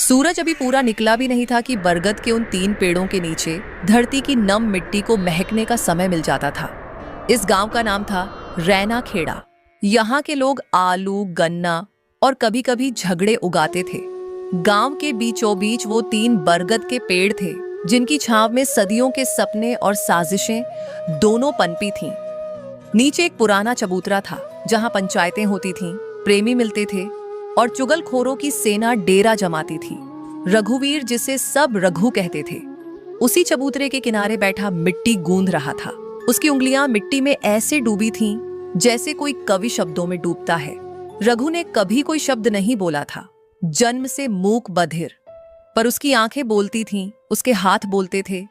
सूरज अभी पूरा निकला भी नहीं था कि बरगद के उन 3 पेड़ों के नीचे धरती की नम मिट्टी को महकने का समय मिल जाता था। इस गांव का नाम था रैना खेड़ा। यहाँ के लोग आलू, गन्ना और कभी कभी झगड़े उगाते थे। गांव के बीचों बीच वो 3 बरगद के पेड़ थे जिनकी छांव में सदियों के सपने और साजिशें दोनों पनपी थीं। नीचे एक पुराना चबूतरा था जहां पंचायतें होती थीं, प्रेमी मिलते थे और चुगलखोरों की सेना डेरा जमाती थी। रघुवीर, जिसे सब रघु कहते थे, उसी चबूतरे के किनारे बैठा मिट्टी गूंथ रहा था। उसकी उंगलियां मिट्टी में ऐसे डूबी थीं जैसे कोई कवि शब्दों में डूबता है। रघु ने कभी कोई शब्द नहीं बोला था, जन्म से मूक बधिर, पर उसकी आंखें बोलती थीं, उसके हाथ बोलते थे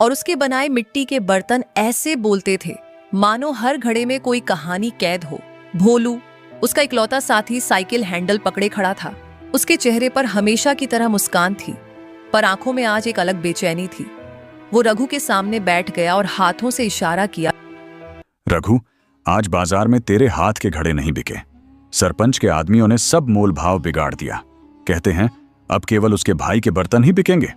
और उसके बनाए मिट्टी के बर्तन ऐसे बोलते थे मानो हर घड़े में कोई कहानी कैद हो। भोलू, उसका इकलौता साथी, साइकिल हैंडल पकड़े खड़ा था। उसके चेहरे पर हमेशा की तरह मुस्कान थी, पर आंखों में आज एक अलग बेचैनी थी। वो रघु के सामने बैठ गया और हाथों से इशारा किया। रघु, आज बाजार में तेरे हाथ के घड़े नहीं बिके। सरपंच के आदमियों ने सब मोल भाव बिगाड़ दिया। कहते हैं अब केवल उसके भाई के बर्तन ही बिकेंगे।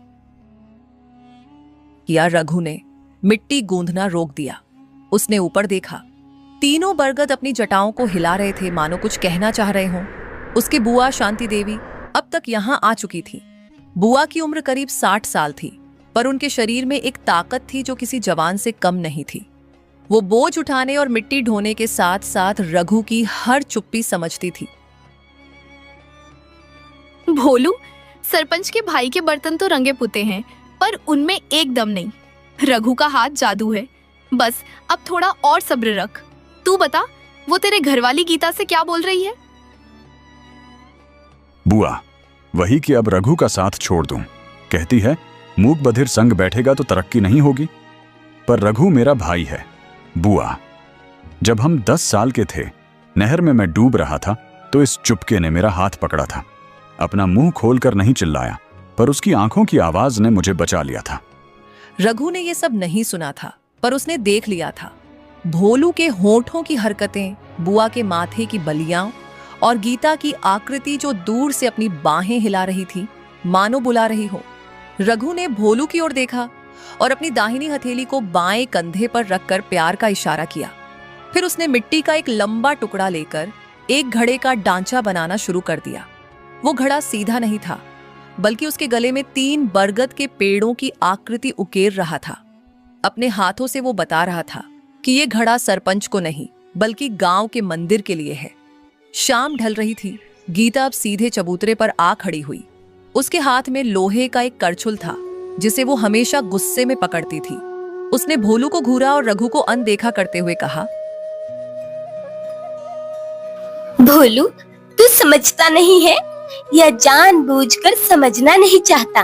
किया रघु ने मिट्टी गूंथना रोक दिया। उसने ऊपर देखा। तीनों बरगद अपनी जटाओं को हिला रहे थे मानो कुछ कहना चाह रहे हों। उसकी बुआ शांति देवी अब तक यहाँ आ चुकी थी। बुआ की उम्र करीब 60 साल थी, पर उनके शरीर में एक ताकत थी जो किसी जवान से कम नहीं थी। वो बोझ उठाने और मिट्टी ढोने के साथ साथ रघु की हर चुप्पी समझती थी। भोलू, सरपंच के भाई के बर्तन तो रंगे पुते हैं, पर उनमें एक दम नहीं। रघु का हाथ जादू है। बस अब थोड़ा और सब्र रख। तू बता, वो तेरे घरवाली गीता से क्या बोल रही है? बुआ, वही कि अब रघु का साथ छोड़ दूं। कहती है मूक बधिर संग बैठेगा तो तरक्की नहीं होगी। पर रघु मेरा भाई है। बुआ, जब हम 10 साल के थे, नहर में मैं डूब रहा था तो इस चुपके ने मेरा हाथ पकड़ा था। अपना मुंह खोलकर नहीं चिल्लाया, पर उसकी आंखों की आवाज ने मुझे बचा लिया था। रघु ने ये सब नहीं सुना था, पर उसने देख लिया था। भोलू के होठों की हरकतें, बुआ के माथे की बलियां और गीता की आकृति जो दूर से अपनी बाहें हिला रही थी मानो बुला रही हो। रघु ने भोलू की ओर देखा और अपनी दाहिनी हथेली को बाएं कंधे पर रखकर प्यार का इशारा किया। फिर उसने मिट्टी का एक लंबा टुकड़ा लेकर एक घड़े का ढांचा बनाना शुरू कर दिया। वो घड़ा सीधा नहीं था, बल्कि उसके गले में 3 बरगद के पेड़ों की आकृति उकेर रहा था। अपने हाथों से वो बता रहा था कि ये घड़ा सरपंच को नहीं, बल्कि गांव के मंदिर के लिए है। शाम ढल रही थी। गीता अब सीधे चबूतरे पर आ खड़ी हुई। उसके हाथ में लोहे का एक करछुल था जिसे वो हमेशा गुस्से में पकड़ती थी। उसने भोलू को घूरा और रघु को अनदेखा करते हुए कहा, भोलू, तू समझता नहीं है या जानबूझकर समझना नहीं चाहता?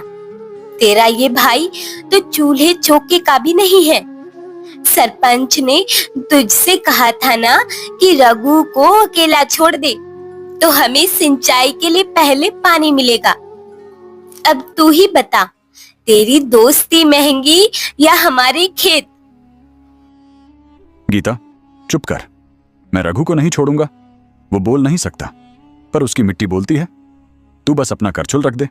तेरा ये भाई तो चूल्हे चौके का भी नहीं है। सरपंच ने तुझसे कहा था ना कि रघु को अकेला छोड़ दे, तो हमें सिंचाई के लिए पहले पानी मिलेगा। अब तू ही बता, तेरी दोस्ती महंगी या हमारे खेत? गीता, चुप कर। मैं रघु को नहीं छोड़ूंगा। वो बोल नहीं सकता, पर उसकी मिट्टी बोलती है। तू बस अपना करछुल रख दे।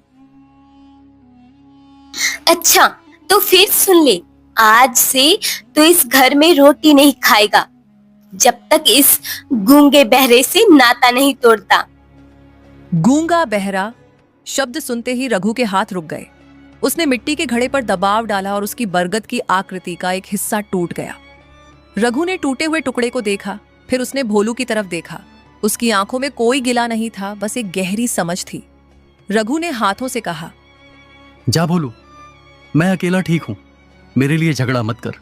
अच्छा, तो फिर सुन ले, आज से तो इस घर में रोटी नहीं खाएगा जब तक इस गूंगे बहरे से नाता नहीं तोड़ता। गूंगा बहरा शब्द सुनते ही रघु के हाथ रुक गए। उसने मिट्टी के घड़े पर दबाव डाला और उसकी बरगद की आकृति का एक हिस्सा टूट गया। रघु ने टूटे हुए टुकड़े को देखा, फिर उसने भोलू की तरफ देखा। उसकी आंखों में कोई गिला नहीं था, बस एक गहरी समझ थी। रघु ने हाथों से कहा, जा भोलू, मैं अकेला ठीक हूं। मेरे लिए झगड़ा मत कर।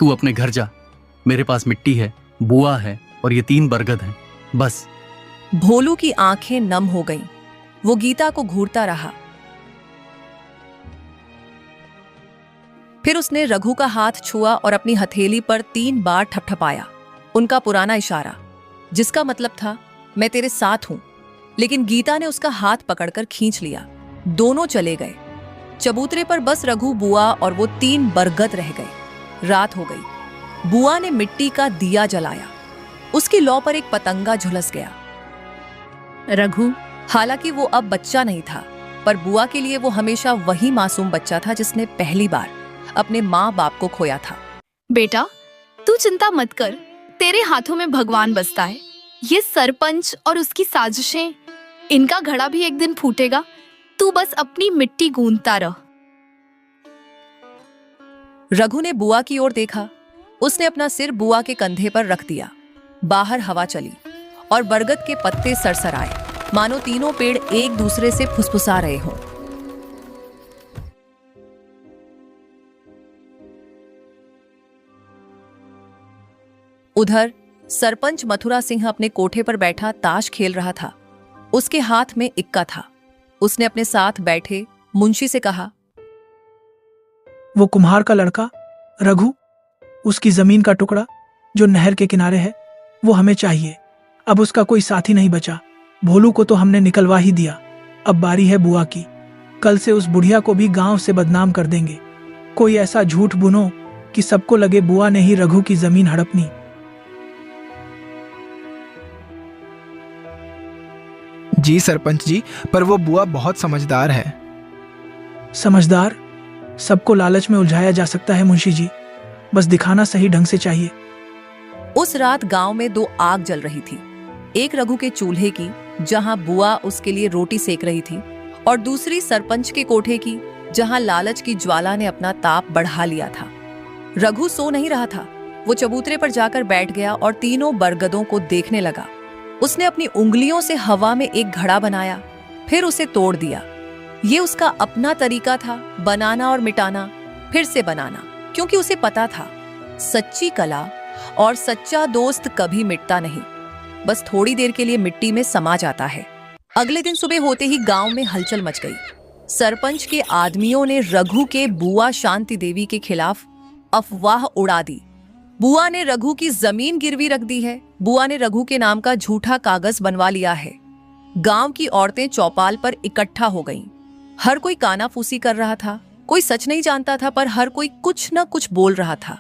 तू अपने घर जा। मेरे पास मिट्टी है, बुआ है और ये 3 बरगद हैं, बस। भोलू की आंखें नम हो गईं। वो गीता को घूरता रहा। फिर उसने रघु का हाथ छुआ और अपनी हथेली पर 3 बार ठपठपाया। उनका पुराना इशारा, जिसका मतलब था मैं तेरे साथ हूं। लेकिन गीता ने उसका हाथ पकड़कर खींच लिया। दोनों चले गए। चबूतरे पर बस रघु, बुआ और वो 3 बरगद रह गए। रात हो गई। बुआ ने मिट्टी का दिया जलाया। उसकी लौ पर एक पतंगा झुलस गया। रघु, हालांकि वो अब बच्चा नहीं था, पर बुआ के लिए वो हमेशा वही मासूम बच्चा था जिसने पहली बार अपने माँ बाप को खोया था। बेटा, तू चिंता मत कर, तेरे हाथों में भगवान बसता है। ये सरपंच और उसकी साजिशें, इनका घड़ा भी एक दिन फूटेगा। तू बस अपनी मिट्टी गूंथता रह। रघु ने बुआ की ओर देखा। उसने अपना सिर बुआ के कंधे पर रख दिया। बाहर हवा चली और बरगद के पत्ते सरसराए, मानो तीनों पेड़ एक दूसरे से फुसफुसा रहे हों। उधर सरपंच मथुरा सिंह अपने कोठे पर बैठा ताश खेल रहा था। उसके हाथ में इक्का था। उसने अपने साथ बैठे मुंशी से कहा, वो कुम्हार का लड़का रघु, उसकी जमीन का टुकड़ा जो नहर के किनारे है, वो हमें चाहिए। अब उसका कोई साथी नहीं बचा। भोलू को तो हमने निकलवा ही दिया। अब बारी है बुआ की। कल से उस बुढ़िया को भी गांव से बदनाम कर देंगे। कोई ऐसा झूठ बुनो कि सबको लगे बुआ ने ही रघु की जमीन हड़पनी। जी सरपंच जी, पर वो बुआ बहुत समझदार है। समझदार? सबको लालच में उलझाया जा सकता है मुंशी जी, बस दिखाना सही ढंग से चाहिए। उस रात गांव में दो आग जल रही थी। एक रघु के चूल्हे की, जहां बुआ उसके लिए रोटी सेक रही थी, और दूसरी सरपंच के कोठे की, जहां लालच की ज्वाला ने अपना ताप बढ़ा लिया था। रघु सो नहीं रहा था। वो चबूतरे पर जाकर बैठ गया और तीनों बरगदों को देखने लगा। उसने अपनी उंगलियों से हवा में एक घड़ा बनाया, फिर उसे तोड़ दिया। ये उसका अपना तरीका था, बनाना और मिटाना, फिर से बनाना, क्योंकि उसे पता था सच्ची कला और सच्चा दोस्त कभी मिटता नहीं, बस थोड़ी देर के लिए मिट्टी में समा जाता है। अगले दिन सुबह होते ही गांव में हलचल मच गई। सरपंच के आदमियों ने रघु के बुआ शांति देवी के खिलाफ अफवाह उड़ा दी। बुआ ने रघु की जमीन गिरवी रख दी है। बुआ ने रघु के नाम का झूठा कागज बनवा लिया है। गांव की औरतें चौपाल पर इकट्ठा हो गईं। हर कोई कानाफूसी कर रहा था। कोई सच नहीं जानता था, पर हर कोई कुछ न कुछ बोल रहा था।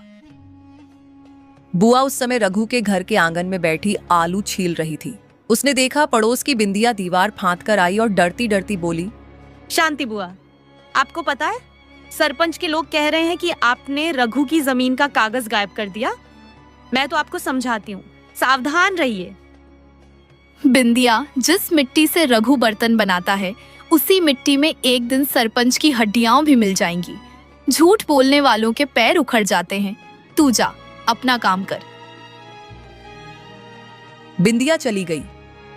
बुआ उस समय रघु के घर के आंगन में बैठी आलू छील रही थी। उसने देखा पड़ोस की बिंदिया दीवार फांद कर आई और डरती डरती बोली, शांति बुआ, आपको पता है सरपंच के लोग कह रहे हैं कि आपने रघु की जमीन का कागज गायब कर दिया। मैं तो आपको समझाती हूँ, सावधान रहिए। बिंदिया, जिस मिट्टी से रघु बर्तन बनाता है, उसी मिट्टी में एक दिन सरपंच की हड्डियां भी मिल जाएंगी। झूठ बोलने वालों के पैर उखड़ जाते हैं। तू जा, अपना काम कर। बिंदिया चली गई।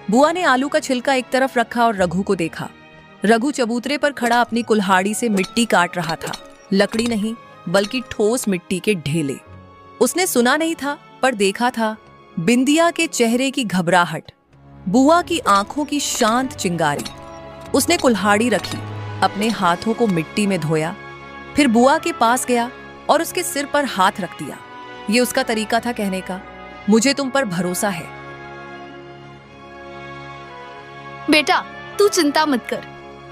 बुआ ने आलू का छिलका एक तरफ रखा और रघु को देखा। रघु चबूतरे पर खड़ा अपनी कुल्हाड़ी से मिट्टी काट रहा था। लकड़ी नहीं, बल्कि ठोस मिट्टी के ढेले। उसने सुना नहीं था, पर देखा था बिंदिया के चेहरे की घबराहट, बुआ की आंखों की शांत चिंगारी। उसने कुल्हाड़ी रखी, अपने हाथों को मिट्टी में धोया, फिर बुआ के पास गया और उसके सिर पर हाथ रख दिया। ये उसका तरीका था कहने का, मुझे तुम पर भरोसा है। बेटा, तू चिंता मत कर,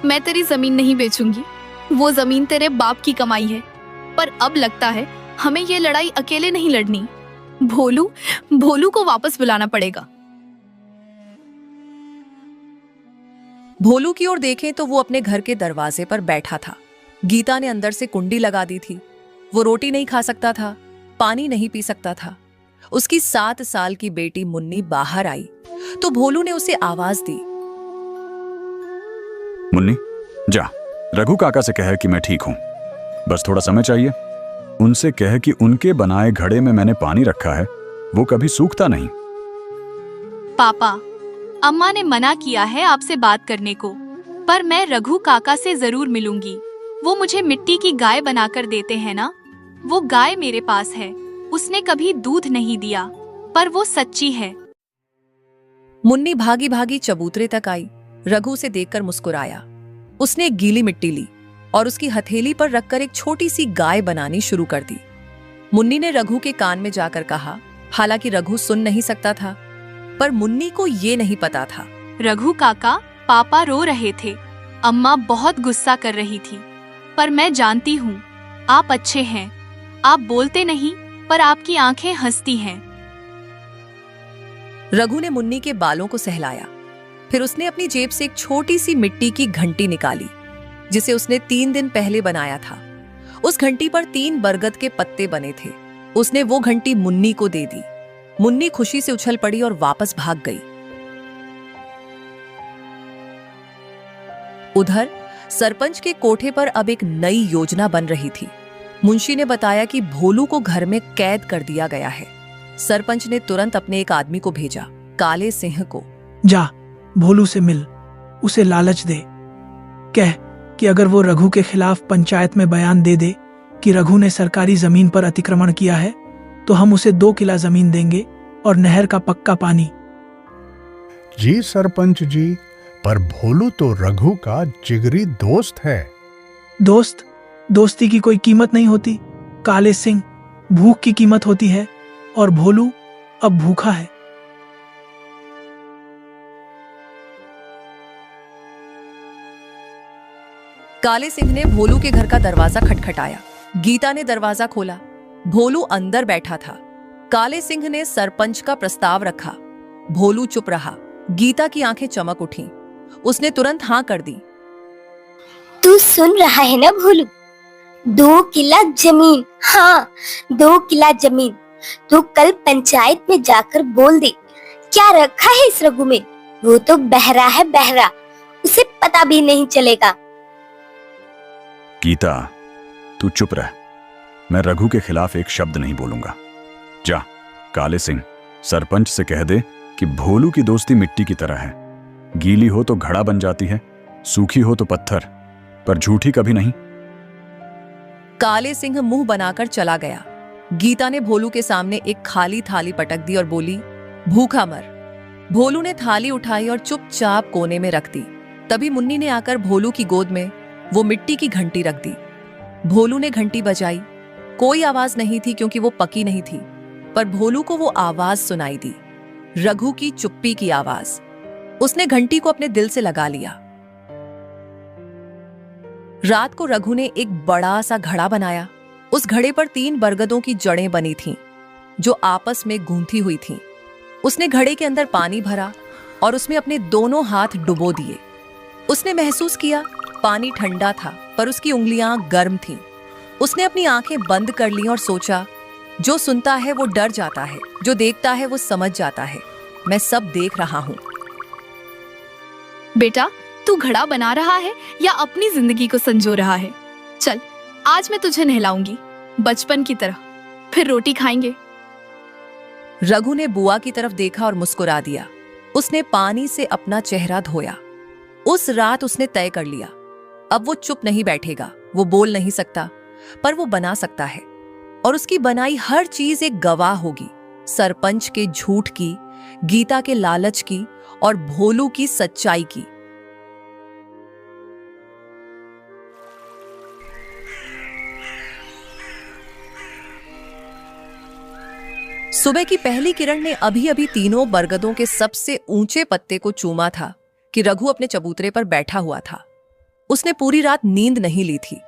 मैं तेरी जमीन नहीं बेचूंगी। वो जमीन तेरे बाप की कमाई है। पर अब लगता है हमें ये लड़ाई अकेले नहीं लड़नी। भोलू को वापस बुलाना पड़ेगा। भोलू की ओर देखें तो वो अपने घर के दरवाजे पर बैठा था। गीता ने अंदर से कुंडी लगा दी थी। वो रोटी नहीं खा सकता था, पानी नहीं पी सकता था। उसकी 7 साल की बेटी मुन्नी बाहर आई तो भोलू ने उसे आवाज दी, मुन्नी, जा रघु काका से कह कि मैं ठीक हूं, बस थोड़ा समय चाहिए। उनसे कह कि उनके बनाए घड़े में मैंने पानी रखा है, वो कभी सूखता नहीं। पापा, अम्मा ने मना किया है आपसे बात करने को, पर मैं रघु काका से जरूर मिलूंगी। वो मुझे मिट्टी की गाय बनाकर देते हैं ना। वो गाय मेरे पास है। उसने कभी दूध नहीं दिया, पर वो सच्ची है। मुन्नी भागी भागी चबूतरे तक आई। रघु से देखकर मुस्कुराया। उसने एक गीली मिट्टी ली और उसकी हथेली पर रखकर एक छोटी सी गाय बनानी शुरू कर दी। मुन्नी ने रघु के कान में जाकर कहा, हालांकि रघु सुन नहीं सकता था, पर मुन्नी को ये नहीं पता था। रघु काका, पापा रो रहे थे। अम्मा बहुत गुस्सा कर रही थी, पर मैं जानती हूँ आप अच्छे हैं। आप बोलते नहीं, पर आपकी आंखें हंसती हैं। रघु ने मुन्नी के बालों को सहलाया। फिर उसने अपनी जेब से एक छोटी सी मिट्टी की घंटी निकाली जिसे उसने 3 दिन पहले बनाया था। उस घंटी पर 3 बरगद के पत्ते बने थे। उसने वो घंटी मुन्नी को दे दी। मुन्नी खुशी से उछल पड़ी और वापस भाग गई। उधर सरपंच के कोठे पर अब एक नई योजना बन रही थी। मुंशी ने बताया कि भोलू को घर में कैद कर दिया गया है। सरपंच ने तुरंत अपने एक आदमी को भेजा, काले सिंह को। जा, भोलू से मिल, उसे लालच दे। कह कि अगर वो रघु के खिलाफ पंचायत में बयान दे दे कि रघु ने सरकारी जमीन पर अतिक्रमण किया है, तो हम उसे 2 किला जमीन देंगे और नहर का पक्का पानी। जी सरपंच जी, पर भोलू तो रघु का जिगरी दोस्त है। दोस्ती की कोई कीमत नहीं होती काले सिंह, भूख की कीमत होती है, और भोलू अब भूखा है। काले सिंह ने भोलू के घर का दरवाजा खटखटाया। गीता ने दरवाजा खोला। भोलू अंदर बैठा था। काले सिंह ने सरपंच का प्रस्ताव रखा। भोलू चुप रहा। गीता की आंखें चमक उठी। उसने तुरंत हाँ कर दी। तू सुन रहा है ना भोलू? 2 किला जमीन, हाँ 2 किला जमीन। तू कल पंचायत में जाकर बोल दे क्या रखा है इस रघु में। वो तो बहरा है, बहरा, उसे पता भी नहीं चलेगा। गीता, तू चुप रह। मैं रघु के खिलाफ एक शब्द नहीं बोलूंगा। जा, काले सिंह, सरपंच से कह दे कि भोलू की दोस्ती मिट्टी की तरह है। गीली हो तो घड़ा बन जाती है, सूखी हो तो पत्थर, पर झूठी कभी नहीं। काले सिंह मुंह बनाकर चला गया। गीता ने भोलू के सामने एक खाली थाली पटक दी और बोली, भूखा मर। भोलू ने थाली उठाई और चुपचाप कोने में रख दी। तभी मुन्नी ने आकर भोलू की गोद में वो मिट्टी की घंटी रख दी। भोलू ने घंटी बजाई। कोई आवाज नहीं थी क्योंकि वो पकी नहीं थी, पर भोलू को वो आवाज सुनाई दी, रघु की चुप्पी की आवाज। उसने घंटी को अपने दिल से लगा लिया। रात को रघु ने एक बड़ा सा घड़ा बनाया। उस घड़े पर 3 बरगदों की जड़ें बनी थीं, जो आपस में गूंथी हुई थीं। उसने घड़े के अंदर पानी भरा और उसमें अपने दोनों हाथ डुबो दिए। उसने महसूस किया पानी ठंडा था, पर उसकी उंगलियां गर्म थीं। उसने अपनी आंखें बंद कर ली और सोचा, जो सुनता है वो डर जाता है, जो देखता है वो समझ जाता है। मैं सब देख रहा हूं। बेटा, तू घड़ा बना रहा है या अपनी जिंदगी को संजो रहा है? चल, आज मैं तुझे नहलाऊंगी, बचपन की तरह, फिर रोटी खाएंगे। रघु ने बुआ की तरफ देखा और मुस्कुरा दिया। उसने पानी से अपना चेहरा धोया। उस रात उसने तय कर लिया, अब वो चुप नहीं बैठेगा। वो बोल नहीं सकता, पर वो बना सकता है, और उसकी बनाई हर चीज एक गवाह होगी। सरपंच के झूठ की, गीता के लालच की, और भोलू की सच्चाई की। सुबह की पहली किरण ने अभी अभी तीनों बरगदों के सबसे ऊंचे पत्ते को चूमा था कि रघु अपने चबूतरे पर बैठा हुआ था। उसने पूरी रात नींद नहीं ली थी।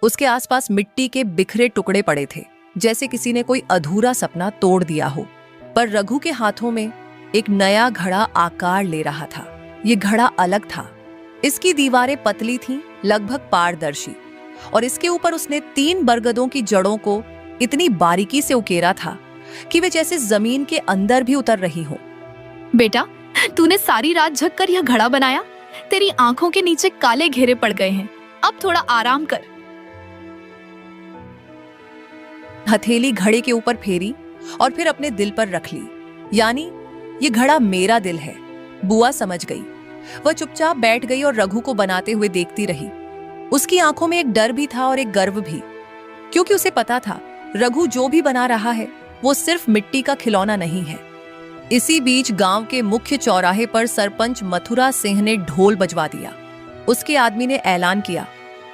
उसके आसपास मिट्टी के बिखरे टुकड़े पड़े थे, जैसे किसी ने कोई अधूरा सपना तोड़ दिया हो। पर रघु के हाथों में एक नया घड़ा आकार ले रहा था। ये घड़ा अलग था। इसकी दीवारें पतली थीं, लगभग पारदर्शी, और इसके ऊपर उसने 3 बरगदों की जड़ों को इतनी बारीकी से उकेरा था कि वे जैसे जमीन के अंदर भी उतर रही हो। बेटा, तूने सारी रात जग कर यह घड़ा बनाया। तेरी आंखों के नीचे काले घेरे पड़ गए हैं। अब थोड़ा आराम कर। हथेली घड़े के ऊपर फेरी और फिर अपने दिल पर रख ली। यानी ये घड़ा मेरा दिल है। बुआ समझ गई। वह चुपचाप बैठ गई और रघु को बनाते हुए देखती रही। उसकी आंखों में एक डर भी था और एक गर्व भी, क्योंकि उसे पता था रघु जो भी बना रहा है वो सिर्फ मिट्टी का खिलौना नहीं है। इसी बीच गांव के मुख्य चौराहे पर सरपंच मथुरा सिंह ने ढोल बजवा दिया। उसके आदमी ने ऐलान किया,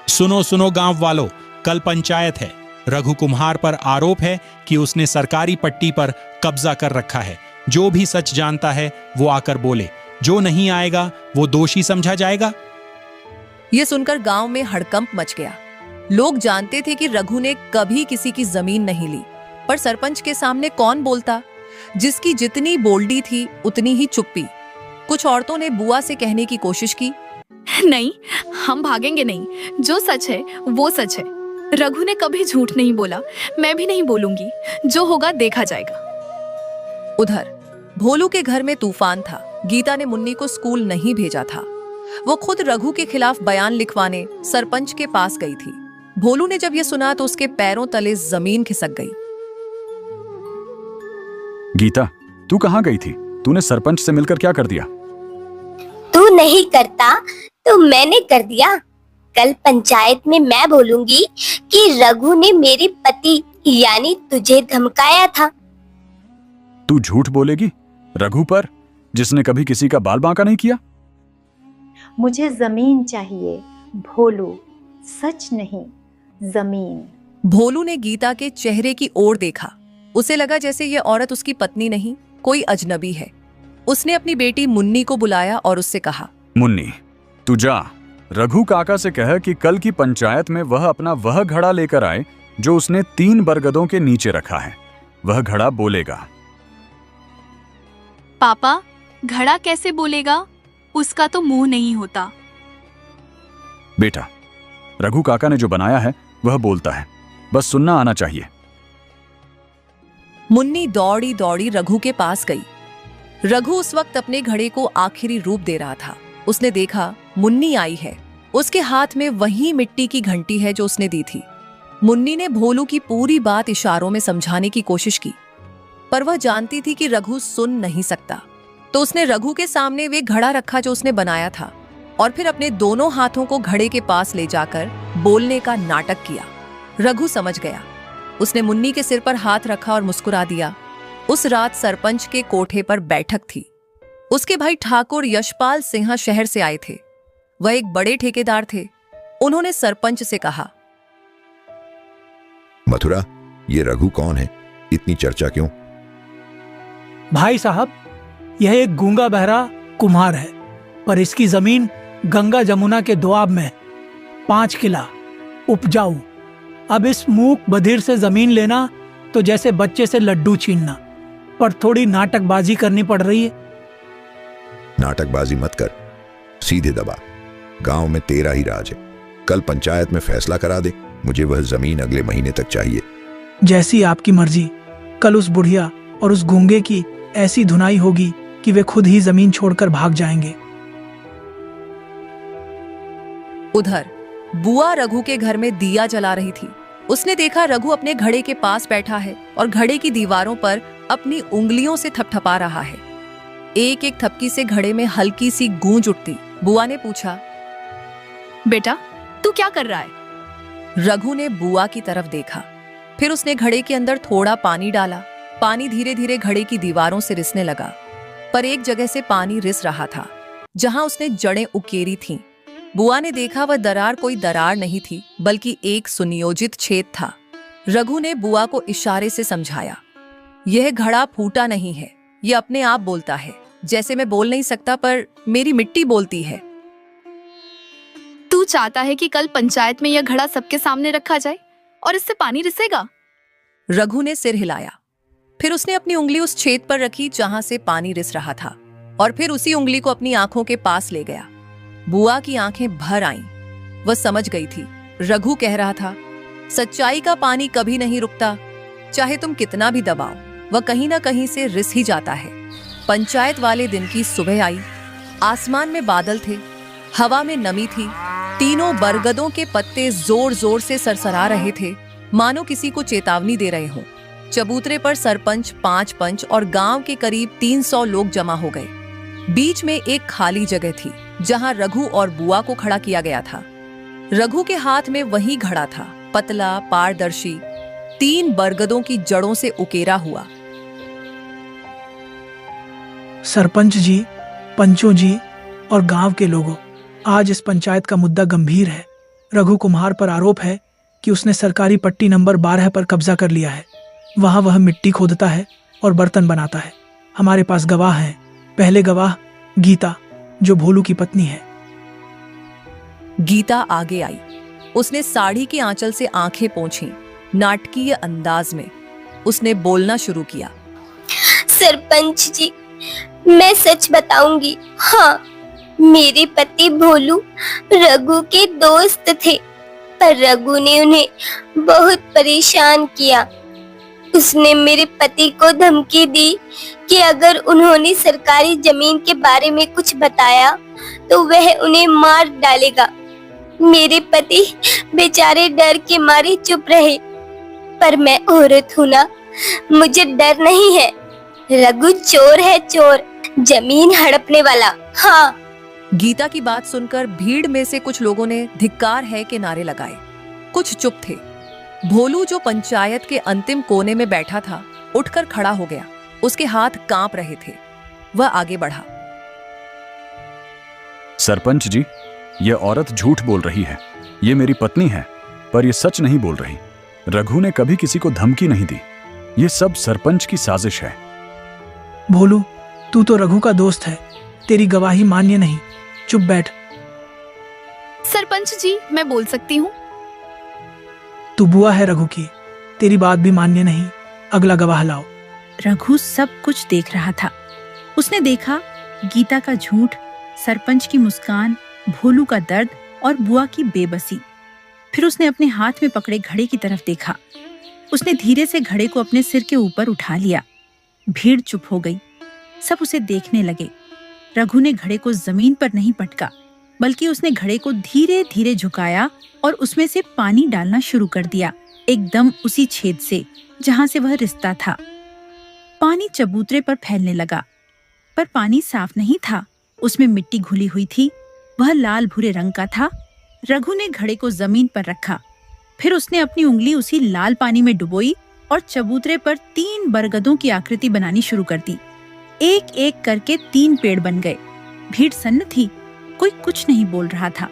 सुनो सुनो गांव वालों, कल पंचायत है। रघु कुम्हार पर आरोप है कि उसने सरकारी पट्टी पर कब्जा कर रखा है। जो भी सच जानता है वो आकर बोले, जो नहीं आएगा वो दोषी समझा जाएगा। यह सुनकर गांव में हड़कंप मच गया। लोग जानते थे कि रघु ने कभी किसी की जमीन नहीं ली, पर सरपंच के सामने कौन बोलता? जिसकी जितनी बोल्डी थी उतनी ही चुप्पी। कुछ औरतों ने बुआ से कहने की कोशिश की, नहीं, हम भागेंगे नहीं। जो सच है वो सच है। रघु ने कभी झूठ नहीं बोला, मैं भी नहीं बोलूंगी। जो होगा देखा जाएगा। उधर भोलू के घर में तूफान था। गीता ने मुन्नी को स्कूल नहीं भेजा था। वो खुद रघु के खिलाफ बयान लिखवाने सरपंच के पास गई थी। भोलू ने जब यह सुना तो उसके पैरों तले जमीन खिसक गई। गीता, तू कहाँ गई थी? तूने सरपंच से मिलकर क्या कर दिया? तू नहीं करता तो मैंने कर दिया। कल पंचायत में मैं बोलूंगी कि रघु ने मेरे पति यानी तुझे धमकाया था। तू झूठ बोलेगी रघु पर, जिसने कभी किसी का बाल बांका नहीं किया? मुझे जमीन चाहिए भोलू, सच नहीं, जमीन। भोलू ने गीता के चेहरे की ओर देखा। उसे लगा जैसे यह औरत उसकी पत्नी नहीं, कोई अजनबी है। उसने अपनी बेटी मुन्नी को बुलाया और उससे कहा, मुन्नी, तू जा रघु काका से कह कि कल की पंचायत में वह घड़ा लेकर आए जो उसने 3 बरगदों के नीचे रखा है। वह घड़ा बोलेगा। पापा, घड़ा कैसे बोलेगा? उसका तो मुंह नहीं होता। बेटा, रघु काका ने जो बनाया है वह बोलता है, बस सुनना आना चाहिए। मुन्नी दौड़ी दौड़ी रघु के पास गई। रघु उस वक्त अपने घड़े को आखिरी रूप दे रहा था। उसने देखा मुन्नी आई है। उसके हाथ में वही मिट्टी की घंटी है जो उसने दी थी। मुन्नी ने भोलू की पूरी बात इशारों में समझाने की कोशिश की, पर वह जानती थी कि रघु सुन नहीं सकता। तो उसने रघु के सामने वे घड़ा रखा जो उसने बनाया था और फिर अपने दोनों हाथों को घड़े के पास ले जाकर बोलने का नाटक किया। रघु समझ गया। उसने मुन्नी के सिर पर हाथ रखा और मुस्कुरा दिया। उस रात सरपंच के कोठे पर बैठक थी। उसके भाई ठाकुर यशपाल सिंह शहर से आए थे। वह एक बड़े ठेकेदार थे। उन्होंने सरपंच से कहा, मथुरा, ये रघु कौन है? इतनी चर्चा क्यों? भाई साहब, यह एक गूंगा बहरा कुम्हार है, पर इसकी जमीन गंगा जमुना के दोआब में 5 किला उपजाऊ। अब इस मूक बधिर से जमीन लेना तो जैसे बच्चे से लड्डू छीनना, पर थोड़ी नाटकबाजी करनी पड़ रही है। नाटकबाजी मत कर, सीधे दबा। गांव में तेरा ही राज है। कल पंचायत में फैसला करा दे। मुझे वह जमीन अगले महीने तक चाहिए। जैसी आपकी मर्जी। कल उस बुढ़िया और उस गूंगे की ऐसी धुनाई होगी कि वे खुद ही जमीन छोड़कर भाग जाएंगे। उधर बुआ रघु के घर में दिया जला रही थी। उसने देखा रघु अपने घड़े के पास बैठा है और घड़े की दीवारों पर अपनी उंगलियों से थपथपा रहा है। एक एक थपकी से घड़े में हल्की सी गूंज उठती। बुआ ने पूछा, बेटा, तू क्या कर रहा है? रघु ने बुआ की तरफ देखा। फिर उसने घड़े के अंदर थोड़ा पानी डाला। पानी धीरे धीरे घड़े की दीवारों से रिसने लगा, पर एक जगह से पानी रिस रहा था जहां उसने जड़ें उकेरी थीं। बुआ ने देखा वह दरार कोई दरार नहीं थी, बल्कि एक सुनियोजित छेद था। रघु ने बुआ को इशारे से समझाया, यह घड़ा फूटा नहीं है, यह अपने आप बोलता है। जैसे मैं बोल नहीं सकता, पर मेरी मिट्टी बोलती है। तू चाहता है कि कल पंचायत में यह घड़ा सबके सामने रखा जाए और इससे पानी रिसेगा? रघु ने सिर हिलाया। फिर उसने अपनी उंगली उस छेद पर रखी जहां से पानी रिस रहा था और फिर उसी उंगली को अपनी आंखों के पास ले गया। बुआ की आंखें भर आईं। वह समझ गई थी। रघु कह रहा था, सच्चाई का पानी कभी नहीं रुकता, चाहे तुम कितना भी दबाओ, वह कहीं ना कहीं से रिस ही जाता है। पंचायत वाले दिन की सुबह आई। आसमान में बादल थे, हवा में नमी थी। तीनों बरगदों के पत्ते जोर जोर से सरसरा रहे थे, मानो किसी को चेतावनी दे रहे हों। चबूतरे पर सरपंच, 5 पंच और गांव के करीब 300 लोग जमा हो गए। बीच में एक खाली जगह थी जहां रघु और बुआ को खड़ा किया गया था। रघु के हाथ में वही घड़ा था, पतला, पारदर्शी, 3 बरगदों की जड़ों से उकेरा हुआ। सरपंच जी, पंचों जी और गांव के लोगों, आज इस पंचायत का मुद्दा गंभीर है। रघु कुम्हार पर आरोप है कि उसने सरकारी पट्टी नंबर 12 पर कब्जा कर लिया है। वहां वह मिट्टी खोदता है और बर्तन बनाता है। हमारे पास गवाह हैं। पहले गवाह गीता, जो भोलू की पत्नी है। गीता आगे आई। उसने साड़ी के आंचल से आंखें पोंछी। नाटकीय अंदाज में उसने बोलना शुरू किया, सरपंच जी, मैं सच बताऊंगी। हाँ, मेरे पति भोलू रघु के दोस्त थे, पर रघु ने उन्हें बहुत परेशान किया। उसने मेरे पति को धमकी दी कि अगर उन्होंने सरकारी जमीन के बारे में कुछ बताया तो वह उन्हें मार डालेगा। मेरे पति बेचारे डर के मारे चुप रहे, पर मैं औरत हूँ ना, मुझे डर नहीं है। रघु चोर है, चोर, जमीन हड़पने वाला। हाँ। गीता की बात सुनकर भीड़ में से कुछ लोगों ने धिक्कार है के नारे लगाए। कुछ चुप थे। भोलू जो पंचायत के अंतिम कोने में बैठा था, उठकर खड़ा हो गया। उसके हाथ कांप रहे थे। वह आगे बढ़ा। सरपंच जी, यह औरत झूठ बोल रही है। ये मेरी पत्नी है, पर यह सच नहीं बोल रही। रघु ने कभी किसी को धमकी नहीं दी। ये सब सरपंच की साजिश है। भोलू, तू तो रघु का दोस्त है, तेरी गवाही मान्य नहीं। चुप बैठ। सरपंच जी, मैं बोल सकती हूँ? तू बुआ है रघु की, तेरी बात भी मान्य नहीं। अगला गवाह लाओ। रघु सब कुछ देख रहा था। उसने देखा गीता का झूठ, सरपंच की मुस्कान, भोलू का दर्द और बुआ की बेबसी। फिर उसने अपने हाथ में पकड़े घड़े की तरफ देखा। उसने धीरे से घड़े को अपने सिर के ऊपर उठा लिया। भीड़ चुप हो गई। सब उसे देखने लगे। रघु ने घड़े को जमीन पर नहीं पटका, बल्कि उसने घड़े को धीरे धीरे झुकाया और उसमें से पानी डालना शुरू कर दिया, एकदम उसी छेद से जहां से वह रिश्ता था। पानी चबूतरे पर फैलने लगा, पर पानी साफ नहीं था। उसमें मिट्टी घुली हुई थी। वह लाल भूरे रंग का था। रघु ने घड़े को जमीन पर रखा। फिर उसने अपनी उंगली उसी लाल पानी में डुबोई और चबूतरे पर 3 बरगदों की आकृति बनानी शुरू कर दी। एक एक करके 3 पेड़ बन गए। भीड़ सन्न थी। कोई कुछ नहीं बोल रहा था।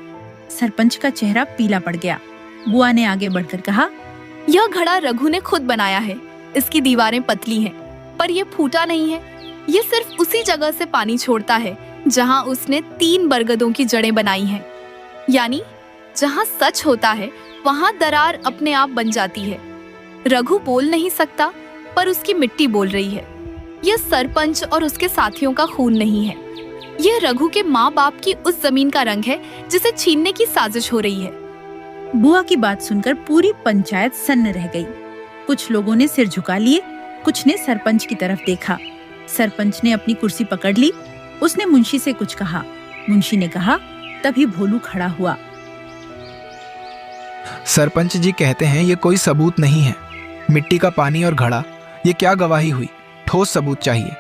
सरपंच का चेहरा पीला पड़ गया। बुआ ने आगे बढ़कर कहा, यह घड़ा रघु ने खुद बनाया है। इसकी दीवारें पतली हैं, पर यह फूटा नहीं है। यह सिर्फ उसी जगह से पानी छोड़ता है जहां उसने 3 बरगदों की जड़ें बनाई हैं। यानी जहां सच होता है वहां दरार अपने आप बन जाती है। रघु बोल नहीं सकता, पर उसकी मिट्टी बोल रही है। यह सरपंच और उसके साथियों का खून नहीं है। यह रघु के माँ बाप की उस जमीन का रंग है जिसे छीनने की साजिश हो रही है। बुआ की बात सुनकर पूरी पंचायत सन्न रह गई। कुछ लोगों ने सिर झुका लिए, कुछ ने सरपंच की तरफ देखा। सरपंच ने अपनी कुर्सी पकड़ ली। उसने मुंशी से कुछ कहा। मुंशी ने कहा। तभी भोलू खड़ा हुआ। सरपंच जी कहते हैं ये कोई सबूत नहीं है। मिट्टी का पानी और घड़ा, ये क्या गवाही हुई? ठोस सबूत चाहिए।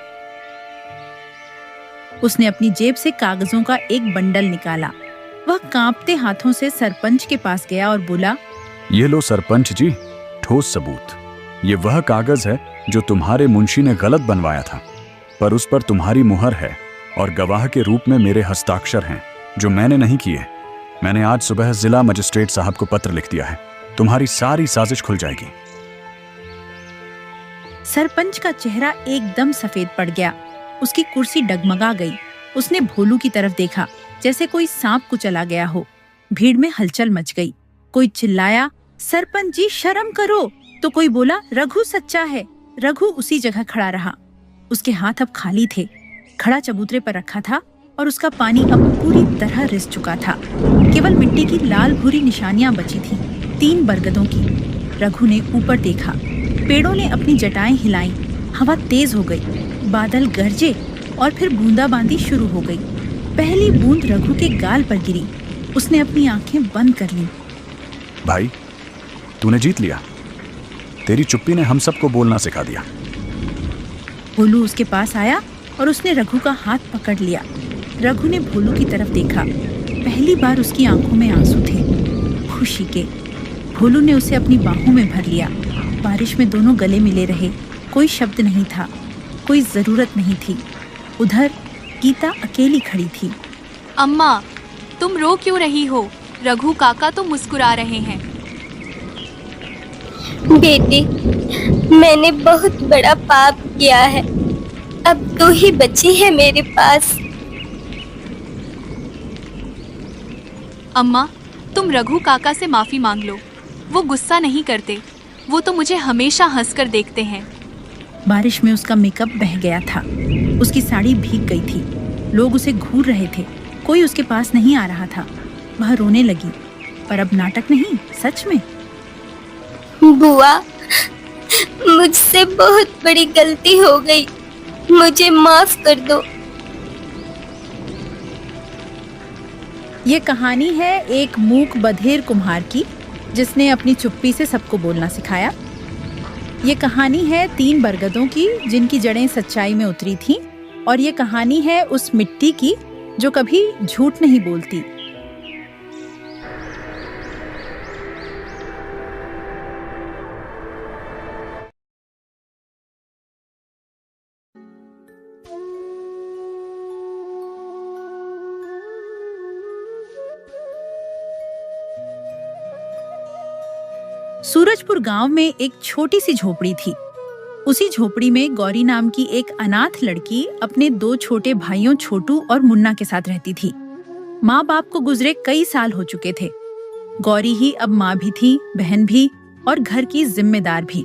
उसने अपनी जेब से कागजों का एक बंडल निकाला। वह कांपते हाथों से सरपंच के पास गया और बोला, ये लो सरपंच जी, ठोस सबूत। ये वह कागज है जो तुम्हारे मुंशी ने गलत बनवाया था, पर उस पर तुम्हारी मुहर है और गवाह के रूप में मेरे हस्ताक्षर हैं, जो मैंने नहीं किए। मैंने आज सुबह जिला मजिस्ट्रेट साहब को पत्र लिख दिया है। तुम्हारी सारी साजिश खुल जाएगी। सरपंच का चेहरा एकदम सफेद पड़ गया। उसकी कुर्सी डगमगा गई। उसने भोलू की तरफ देखा, जैसे कोई सांप को चला गया हो। भीड़ में हलचल मच गई। कोई चिल्लाया, सरपंच जी शर्म करो, तो कोई बोला, रघु सच्चा है। रघु उसी जगह खड़ा रहा। उसके हाथ अब खाली थे। खड़ा चबूतरे पर रखा था और उसका पानी अब पूरी तरह रिस चुका था। केवल मिट्टी की लाल भूरी निशानियां बची थी, 3 बरगदों की। रघु ने ऊपर देखा। पेड़ों ने अपनी जटाएं हिलाई। हवा तेज हो गई। बादल गरजे और फिर बूंदाबांदी शुरू हो गई। पहली बूंद रघु के गाल पर गिरी। उसने अपनी आंखें बंद कर लीं। भाई, तूने जीत लिया। तेरी चुप्पी ने हम सबको बोलना सिखा दिया। भोलू उसके पास आया और उसने रघु का हाथ पकड़ लिया। रघु ने भोलू की तरफ देखा। पहली बार उसकी आंखों में आंसू थे, खुशी के। भोलू ने उसे अपनी बाहों में भर लिया। बारिश में दोनों गले मिले रहे। कोई शब्द नहीं था, कोई जरूरत नहीं थी। उधर गीता अकेली खड़ी थी। अम्मा, तुम रो क्यों रही हो? रघु काका तो मुस्कुरा रहे हैं। बेटी, मैंने बहुत बड़ा पाप किया है। अब तू ही बची है मेरे पास। अम्मा, तुम रघु काका से माफी मांग लो। वो गुस्सा नहीं करते। वो तो मुझे हमेशा हंसकर देखते हैं। बारिश में उसका मेकअप बह गया था। उसकी साड़ी भीग गई थी। लोग उसे घूर रहे थे। कोई उसके पास नहीं आ रहा था। वह रोने लगी, पर अब नाटक नहीं, सच में। बुआ, मुझसे बहुत बड़ी गलती हो गई, मुझे माफ कर दो। ये कहानी है एक मूक बधिर कुम्हार की, जिसने अपनी चुप्पी से सबको बोलना सिखाया। ये कहानी है 3 बरगदों की, जिनकी जड़ें सच्चाई में उतरी थीं। और ये कहानी है उस मिट्टी की जो कभी झूठ नहीं बोलती। सूरजपुर गांव में एक छोटी सी झोपड़ी थी। उसी झोपड़ी में गौरी नाम की एक अनाथ लड़की अपने 2 छोटे भाइयों छोटू और मुन्ना के साथ रहती थी। माँ बाप को गुजरे कई साल हो चुके थे। गौरी ही अब माँ भी थी, बहन भी और घर की जिम्मेदार भी।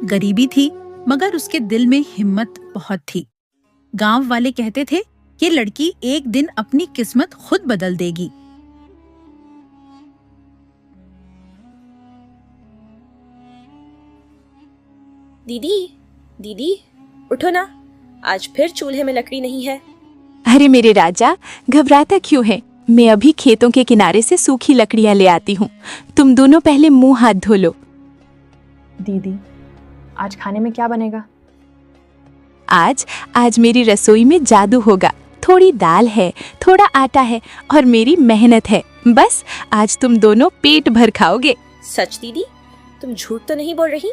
गरीबी थी, मगर उसके दिल में हिम्मत बहुत थी। गांव वाले कहते थे कि लड़की एक दिन अपनी किस्मत खुद बदल देगी। दीदी, उठो ना, आज फिर चूल्हे में लकड़ी नहीं है। अरे मेरे राजा, घबराता क्यों है? मैं अभी खेतों के किनारे से सूखी लकड़ियां ले आती हूँ। तुम दोनों पहले मुंह हाथ धो लो। दीदी, आज खाने में क्या बनेगा? आज मेरी रसोई में जादू होगा। थोड़ी दाल है, थोड़ा आटा है और मेरी मेहनत है। बस आज तुम दोनों पेट भर खाओगे। सच दीदी, तुम झूठ तो नहीं बोल रही?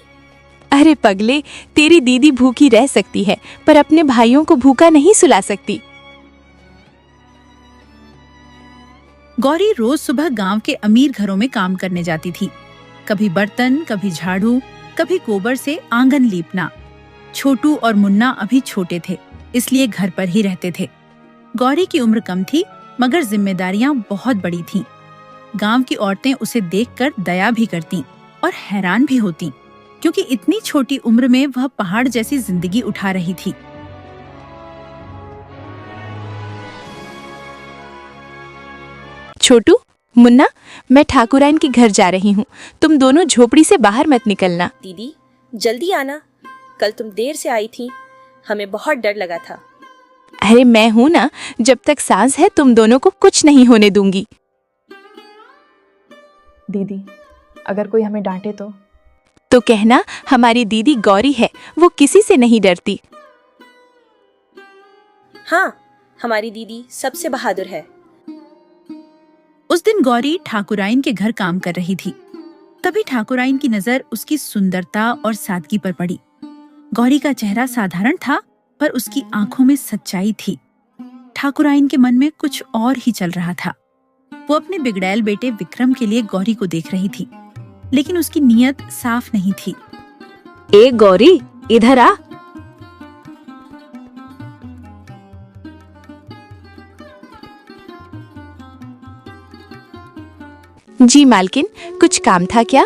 अरे पगले, तेरी दीदी भूखी रह सकती है, पर अपने भाइयों को भूखा नहीं सुला सकती। गौरी रोज सुबह गांव के अमीर घरों में काम करने जाती थी। कभी बर्तन, कभी झाड़ू, कभी गोबर से आंगन लीपना। छोटू और मुन्ना अभी छोटे थे, इसलिए घर पर ही रहते थे। गौरी की उम्र कम थी, मगर जिम्मेदारियां बहुत बड़ी थीं। गांव की औरतें उसे देखकर दया भी करतीं और हैरान भी होतीं, क्योंकि इतनी छोटी उम्र में वह पहाड़ जैसी जिंदगी उठा रही थी। छोटू, मुन्ना, मैं ठाकुराइन के घर जा रही हूँ। तुम दोनों झोपड़ी से बाहर मत निकलना। दीदी, जल्दी आना। कल तुम देर से आई थी, हमें बहुत डर लगा था। अरे मैं हूँ ना, जब तक सांस है तुम दोनों को कुछ नहीं होने दूंगी। दीदी, अगर कोई हमें डांटे तो कहना हमारी दीदी गौरी है, वो किसी से नहीं डरती। हाँ, हमारी दीदी सबसे बहादुर है। उस दिन गौरी ठाकुराइन के घर काम कर रही थी। तभी ठाकुराइन की नजर उसकी सुंदरता और सादगी पर पड़ी। गौरी का चेहरा साधारण था, पर उसकी आंखों में सच्चाई थी। ठाकुराइन के मन में कुछ और ही चल रहा था। वो अपने बिगड़ैल बेटे विक्रम के लिए गौरी को देख रही थी, लेकिन उसकी नीयत साफ नहीं थी। ए गौरी, इधर आ। जी मालकिन, कुछ काम था क्या?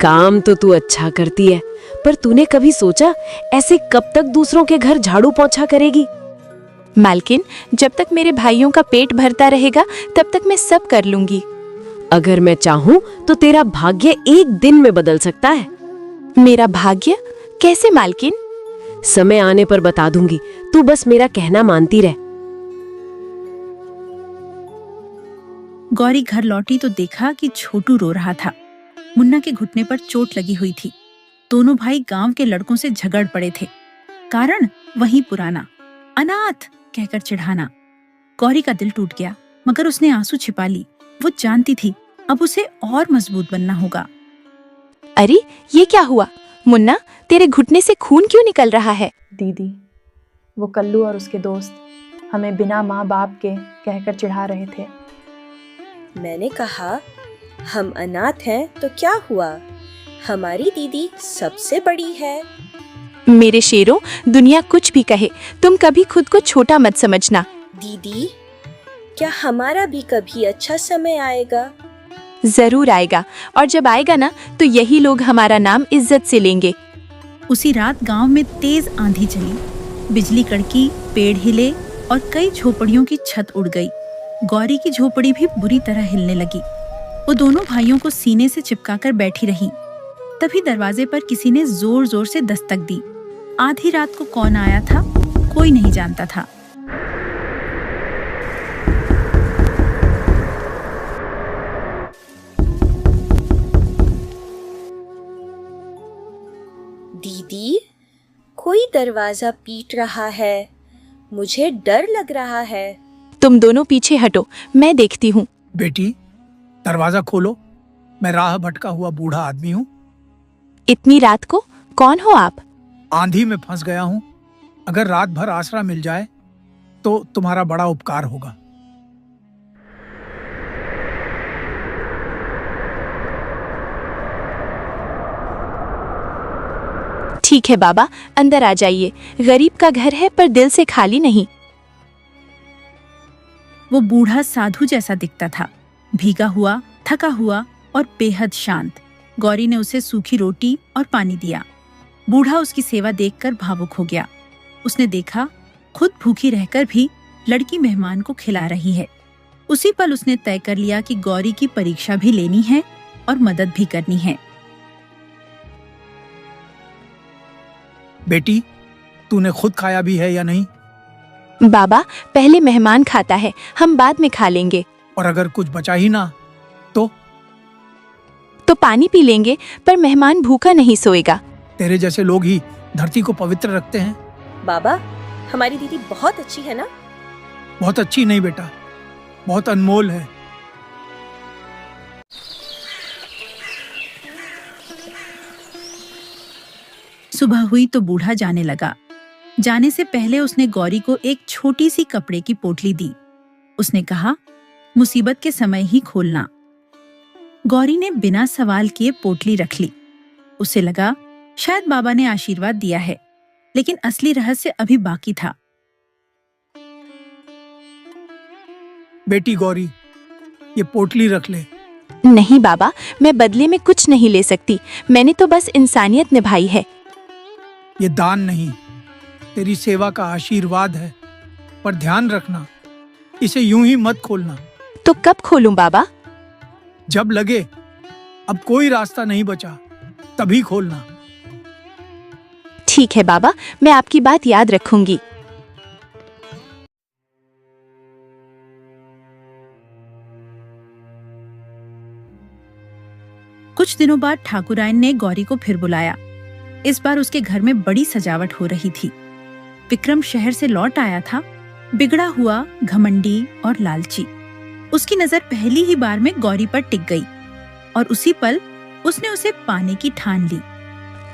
काम तो तू अच्छा करती है, पर तूने कभी सोचा ऐसे कब तक दूसरों के घर झाड़ू पोंछा करेगी? मालकिन, जब तक मेरे भाइयों का पेट भरता रहेगा तब तक मैं सब कर लूंगी। अगर मैं चाहूँ तो तेरा भाग्य एक दिन में बदल सकता है। मेरा भाग्य? कैसे मालकिन? समय आने पर बता दूंगी, तू बस मेरा कहना मानती रह। गौरी घर लौटी तो देखा कि छोटू रो रहा था। मुन्ना के घुटने पर चोट लगी हुई थी। दोनों भाई गांव के लड़कों से झगड़ पड़े थे। कारण वही पुराना, अनाथ कहकर चिढ़ाना। गौरी का दिल टूट गया, मगर उसने आंसू छिपा ली। वो जानती थी अब उसे और मजबूत बनना होगा। अरे ये क्या हुआ? मुन्ना, तेरे घुटने से खून क्यों निकल रहा है? दीदी, वो कल्लू और उसके दोस्त हमें बिना माँ बाप के कहकर चिढ़ा रहे थे। मैंने कहा हम अनाथ हैं तो क्या हुआ, हमारी दीदी सबसे बड़ी है। मेरे शेरों, दुनिया कुछ भी कहे, तुम कभी खुद को छोटा मत समझना। दीदी, क्या हमारा भी कभी अच्छा समय आएगा? जरूर आएगा, और जब आएगा ना तो यही लोग हमारा नाम इज्जत से लेंगे। उसी रात गांव में तेज आंधी चली, बिजली कड़की, पेड़ हिले, और कई झोपड़ियों की छत उड़ गई। गौरी की झोपड़ी भी बुरी तरह हिलने लगी। वो दोनों भाइयों को सीने से चिपकाकर बैठी रही। तभी दरवाजे पर किसी ने जोर जोर से दस्तक दी। आधी रात को कौन आया था, कोई नहीं जानता था। दीदी, कोई दरवाजा पीट रहा है। मुझे डर लग रहा है। तुम दोनों पीछे हटो, मैं देखती हूँ। बेटी, दरवाजा खोलो। मैं राह भटका हुआ बूढ़ा आदमी हूँ। इतनी रात को? कौन हो आप? आंधी में फंस गया हूँ। अगर रात भर आसरा मिल जाए तो तुम्हारा बड़ा उपकार होगा। ठीक है बाबा, अंदर आ जाइए। गरीब का घर है पर दिल से खाली नहीं। वो बूढ़ा साधु जैसा दिखता था, भीगा हुआ, थका हुआ और बेहद शांत। गौरी ने उसे सूखी रोटी और पानी दिया। बूढ़ा उसकी सेवा देखकर भावुक हो गया। उसने देखा खुद भूखी रहकर भी लड़की मेहमान को खिला रही है। उसी पल उसने तय कर लिया कि गौरी की परीक्षा भी लेनी है और मदद भी करनी है। बेटी, तूने खुद खाया भी है या नहीं? बाबा, पहले मेहमान खाता है, हम बाद में खा लेंगे। और अगर कुछ बचा ही ना तो पानी पी लेंगे, पर मेहमान भूखा नहीं सोएगा। तेरे जैसे लोग ही धरती को पवित्र रखते हैं। बाबा, हमारी दीदी बहुत अच्छी है ना? बहुत अच्छी नहीं बेटा, बहुत अनमोल है। सुबह हुई तो बूढ़ा जाने लगा। जाने से पहले उसने गौरी को एक छोटी सी कपड़े की पोटली दी। उसने कहा, मुसीबत के समय ही खोलना। गौरी ने बिना सवाल किए पोटली रख ली। उसे लगा शायद बाबा ने आशीर्वाद दिया है, लेकिन असली रहस्य अभी बाकी था। बेटी गौरी, ये पोटली रख ले। नहीं बाबा, मैं बदले में कुछ नहीं ले सकती। मैंने तो बस इंसानियत निभाई है। ये दान नहीं, तेरी सेवा का आशीर्वाद है। पर ध्यान रखना, इसे यूं ही मत खोलना। तो कब खोलूं बाबा? जब लगे अब कोई रास्ता नहीं बचा, तभी खोलना। ठीक है बाबा, मैं आपकी बात याद रखूंगी। कुछ दिनों बाद ठाकुरायन ने गौरी को फिर बुलाया। इस बार उसके घर में बड़ी सजावट हो रही थी। विक्रम शहर से लौट आया था, बिगड़ा हुआ, घमंडी और लालची। उसकी नजर पहली ही बार में गौरी पर टिक गई और उसी पल उसने उसे पाने की ठान ली।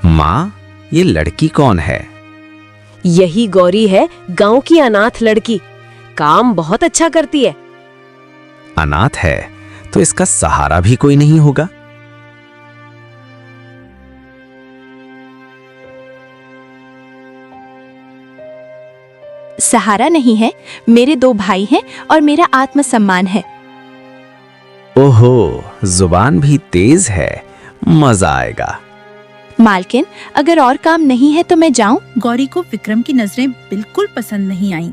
माँ, ये लड़की कौन है? यही गौरी है, गांव की अनाथ लड़की। काम बहुत अच्छा करती है। अनाथ है तो इसका सहारा भी कोई नहीं होगा। सहारा नहीं है, मेरे 2 भाई हैं और मेरा आत्मसम्मान है। ओहो, जुबान भी तेज है, मजा आएगा। मालकिन, अगर और काम नहीं है तो मैं जाऊं? गौरी को विक्रम की नजरें बिल्कुल पसंद नहीं आईं।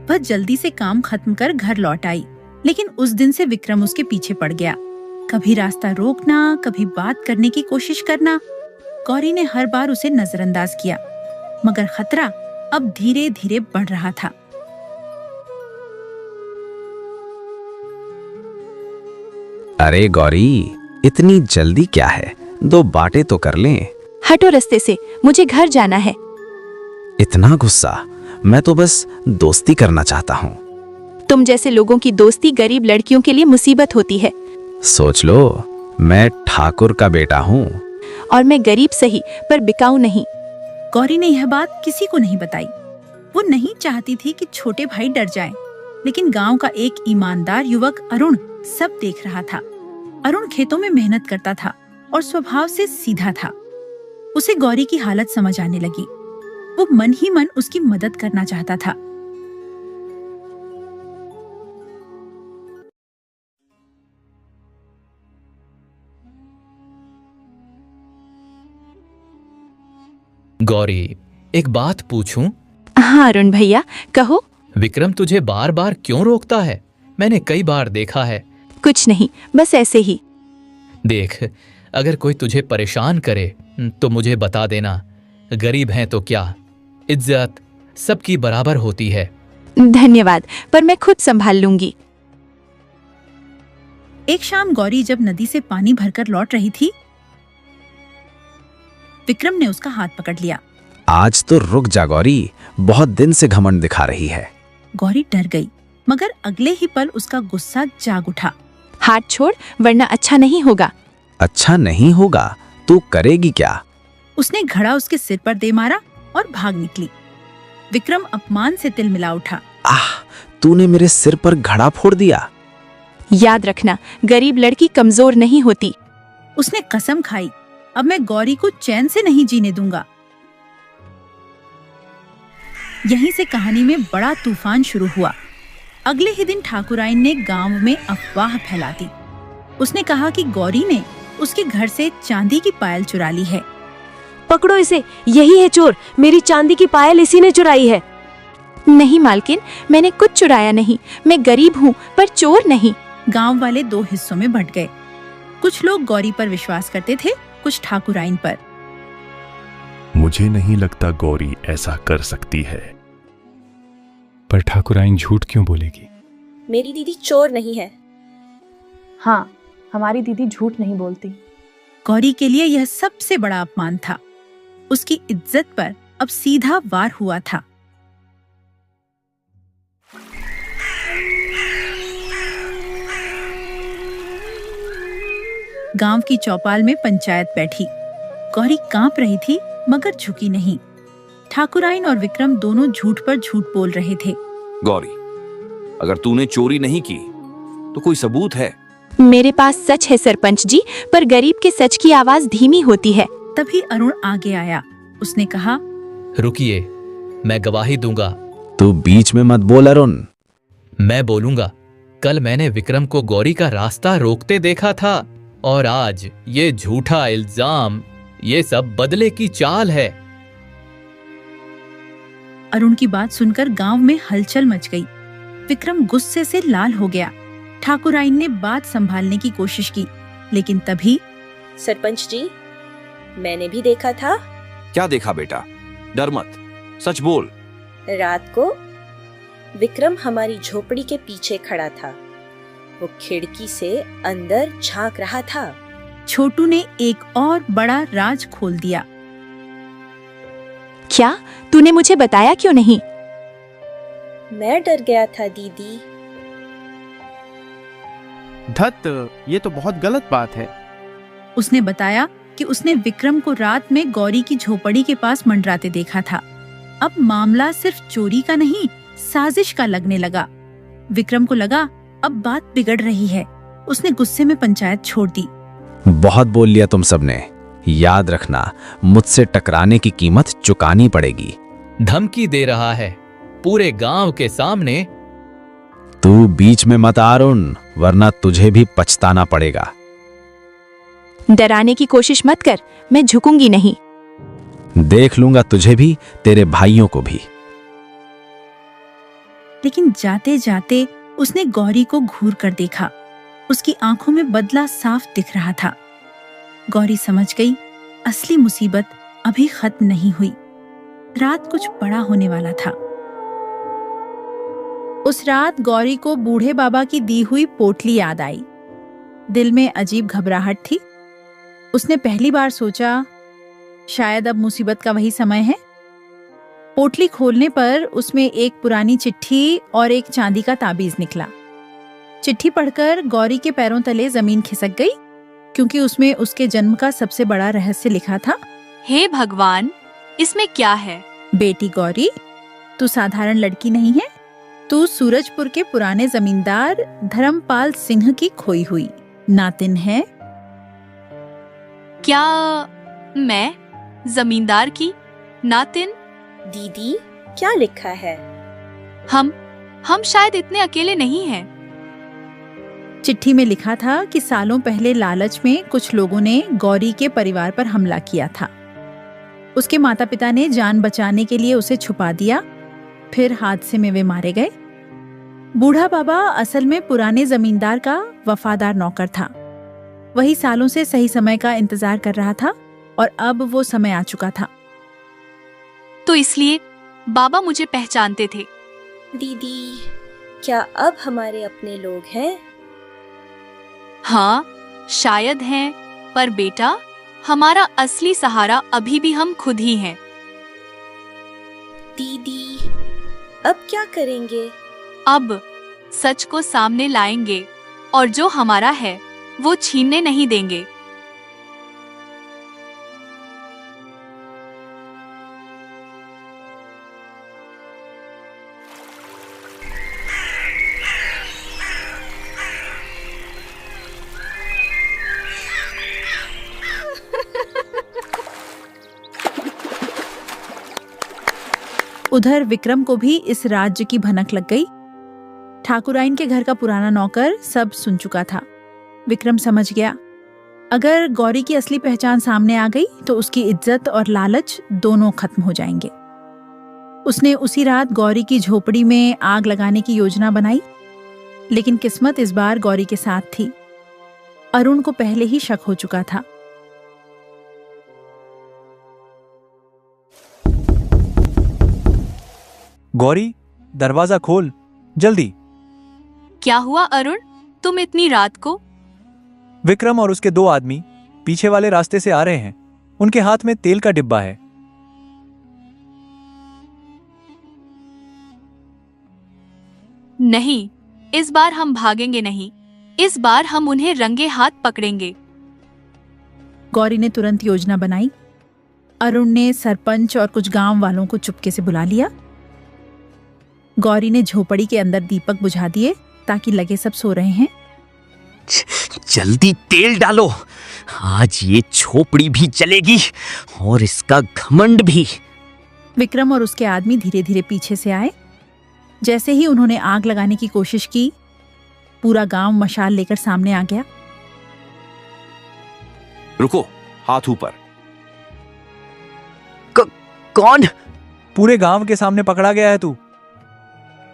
वह जल्दी से काम खत्म कर घर लौट आई, लेकिन उस दिन से विक्रम उसके पीछे पड़ गया। कभी रास्ता रोकना, कभी बात करने की कोशिश करना। गौरी ने हर बार उसे नजरअंदाज किया, मगर खतरा अब धीरे धीरे बढ़ रहा था। अरे गौरी, इतनी जल्दी क्या है? 2 बातें तो कर लें। हटो रास्ते से, मुझे घर जाना है। इतना गुस्सा? मैं तो बस दोस्ती करना चाहता हूँ। तुम जैसे लोगों की दोस्ती गरीब लड़कियों के लिए मुसीबत होती है। सोच लो, मैं ठाकुर का बेटा हूँ। और मैं गरीब सही, पर बिकाऊ नहीं। गौरी ने यह बात किसी को नहीं बताई। वो नहीं चाहती थी कि छोटे भाई डर जाएं, लेकिन गांव का एक ईमानदार युवक अरुण सब देख रहा था। अरुण खेतों में मेहनत करता था और स्वभाव से सीधा था। उसे गौरी की हालत समझ आने लगी। वो मन ही मन उसकी मदद करना चाहता था। गौरी, एक बात पूछूं? हाँ अरुण भैया, कहो। विक्रम तुझे बार बार क्यों रोकता है? मैंने कई बार देखा है। कुछ नहीं, बस ऐसे ही। देख, अगर कोई तुझे परेशान करे तो मुझे बता देना। गरीब हैं तो क्या, इज्जत सबकी बराबर होती है। धन्यवाद, पर मैं खुद संभाल लूंगी। एक शाम गौरी जब नदी से पानी भरकर लौट रही थी, विक्रम ने उसका हाथ पकड़ लिया। आज तो रुक जा गौरी, बहुत दिन से घमंड दिखा रही है। गौरी डर गई, मगर अगले ही पल उसका गुस्सा जाग उठा। हाथ छोड़, वरना अच्छा नहीं होगा। अच्छा नहीं होगा? तू करेगी क्या? उसने घड़ा उसके सिर पर दे मारा और भाग निकली। विक्रम अपमान से तिलमिला उठा। तूने मेरे सिर पर घड़ा फोड़ दिया। याद रखना, गरीब लड़की कमजोर नहीं होती। उसने कसम खाई, अब मैं गौरी को चैन से नहीं जीने दूंगा। यहीं से कहानी में बड़ा तूफान शुरू हुआ। अगले ही दिन ठाकुराइन ने गांव में अफवाह फैला दी। उसने कहा कि गौरी ने उसके घर से चांदी की पायल चुरा ली है। पकड़ो इसे, यही है चोर। मेरी चांदी की पायल इसी ने चुराई है। नहीं मालकिन, मैंने कुछ चुराया नहीं। मैं गरीब हूँ, पर चोर नहीं। गांव वाले दो हिस्सों में बंट गए। कुछ लोग गौरी पर विश्वास करते थे, कुछ ठाकुराइन पर। मुझे नहीं लगता गौरी ऐसा कर सकती है। पर ठाकुराइन झूठ क्यों बोलेगी? मेरी दीदी चोर नहीं है। हाँ, हमारी दीदी झूठ नहीं बोलती। गौरी के लिए यह सबसे बड़ा अपमान था। उसकी इज्जत पर अब सीधा वार हुआ था। गांव की चौपाल में पंचायत बैठी। गौरी कांप रही थी, मगर झुकी नहीं। ठाकुराइन और विक्रम दोनों झूठ पर झूठ बोल रहे थे। गौरी, अगर तूने चोरी नहीं की तो कोई सबूत है? मेरे पास सच है सरपंच जी, पर गरीब के सच की आवाज धीमी होती है। तभी अरुण आगे आया। उसने कहा, रुकिए, मैं गवाही दूंगा। तू बीच में मत बोल अरुण। मैं बोलूंगा। कल मैंने विक्रम को गौरी का रास्ता रोकते देखा था, और आज ये झूठा इल्जाम, ये सब बदले की चाल है। अरुण की बात सुनकर गांव में हलचल मच गई। विक्रम गुस्से से लाल हो गया। ठाकुराइन ने बात संभालने की कोशिश की, लेकिन तभी सरपंच जी, मैंने भी देखा था। क्या देखा बेटा? डर मत, सच बोल। रात को विक्रम हमारी झोपड़ी के पीछे खड़ा था। वो खिड़की से अंदर झांक रहा था। छोटू ने एक और बड़ा राज खोल दिया। क्या? तूने मुझे बताया क्यों नहीं? मैं डर गया था दीदी। धत, ये तो बहुत गलत बात है। उसने बताया कि उसने विक्रम को रात में गौरी की झोपड़ी के पास मंडराते देखा था। अब मामला सिर्फ चोरी का नहीं, साजिश का लगने लगा। विक्रम को लगा अब बात बिगड़ रही है। उसने गुस्से में पंचायत छोड़ दी। बहुत बोल लिया तुम सबने। याद रखना, मुझसे टकराने की कीमत चुकानी पड़ेगी। धमकी दे रहा है पूरे गांव के सामने। तू बीच में मत आ अरुण, वरना तुझे भी पछताना पड़ेगा। डराने की कोशिश मत कर, मैं झुकूंगी नहीं। देख लूंगा तुझे भी, तेरे भाइयों को भी। लेकिन जाते जाते उसने गौरी को घूर कर देखा। उसकी आंखों में बदला साफ दिख रहा था। गौरी समझ गई, असली मुसीबत अभी खत्म नहीं हुई। रात कुछ बड़ा होने वाला था। उस रात गौरी को बूढ़े बाबा की दी हुई पोटली याद आई। दिल में अजीब घबराहट थी। उसने पहली बार सोचा, शायद अब मुसीबत का वही समय है। पोटली खोलने पर उसमें एक पुरानी चिट्ठी और एक चांदी का ताबीज निकला। चिट्ठी पढ़कर गौरी के पैरों तले जमीन खिसक गई, क्योंकि उसमें उसके जन्म का सबसे बड़ा रहस्य लिखा था। हे भगवान, इसमें क्या है? बेटी गौरी, तू साधारण लड़की नहीं है। तू सूरजपुर के पुराने जमींदार धर्मपाल सिंह की खोई हुई नातिन है। क्या मैं जमींदार की नातिन? दीदी, क्या लिखा है? हम शायद इतने अकेले नहीं हैं। चिट्ठी में लिखा था कि सालों पहले लालच में कुछ लोगों ने गौरी के परिवार पर हमला किया था। उसके माता पिता ने जान बचाने के लिए उसे छुपा दिया। फिर हादसे में वे मारे गए। बूढ़ा बाबा असल में पुराने जमींदार का वफादार नौकर था। वही सालों से सही समय का इंतजार कर रहा था और अब वो समय आ चुका था। तो इसलिए बाबा मुझे पहचानते थे। दीदी, क्या अब हमारे अपने लोग हैं? हाँ, शायद हैं, पर बेटा, हमारा असली सहारा अभी भी हम खुद ही हैं। दीदी, अब क्या करेंगे? अब सच को सामने लाएंगे और जो हमारा है वो छीनने नहीं देंगे। उधर विक्रम को भी इस राज्य की भनक लग गई। ठाकुराइन के घर का पुराना नौकर सब सुन चुका था। विक्रम समझ गया, अगर गौरी की असली पहचान सामने आ गई तो उसकी इज्जत और लालच दोनों खत्म हो जाएंगे। उसने उसी रात गौरी की झोपड़ी में आग लगाने की योजना बनाई, लेकिन किस्मत इस बार गौरी के साथ थी। अरुण को पहले ही शक हो चुका था। गौरी, दरवाजा खोल जल्दी। क्या हुआ अरुण, तुम इतनी रात को? विक्रम और उसके 2 आदमी पीछे वाले रास्ते से आ रहे हैं। उनके हाथ में तेल का डिब्बा है। नहीं, इस बार हम भागेंगे नहीं। इस बार हम उन्हें रंगे हाथ पकड़ेंगे। गौरी ने तुरंत योजना बनाई। अरुण ने सरपंच और कुछ गांव वालों को चुपके से बुला लिया। गौरी ने झोपड़ी के अंदर दीपक बुझा दिए ताकि लगे सब सो रहे हैं। जल्दी तेल डालो, आज ये झोपड़ी भी जलेगी और इसका घमंड भी। विक्रम और उसके आदमी धीरे धीरे पीछे से आए। जैसे ही उन्होंने आग लगाने की कोशिश की, पूरा गांव मशाल लेकर सामने आ गया। रुको, हाथ ऊपर। कौन? पूरे गांव के सामने पकड़ा गया है तू।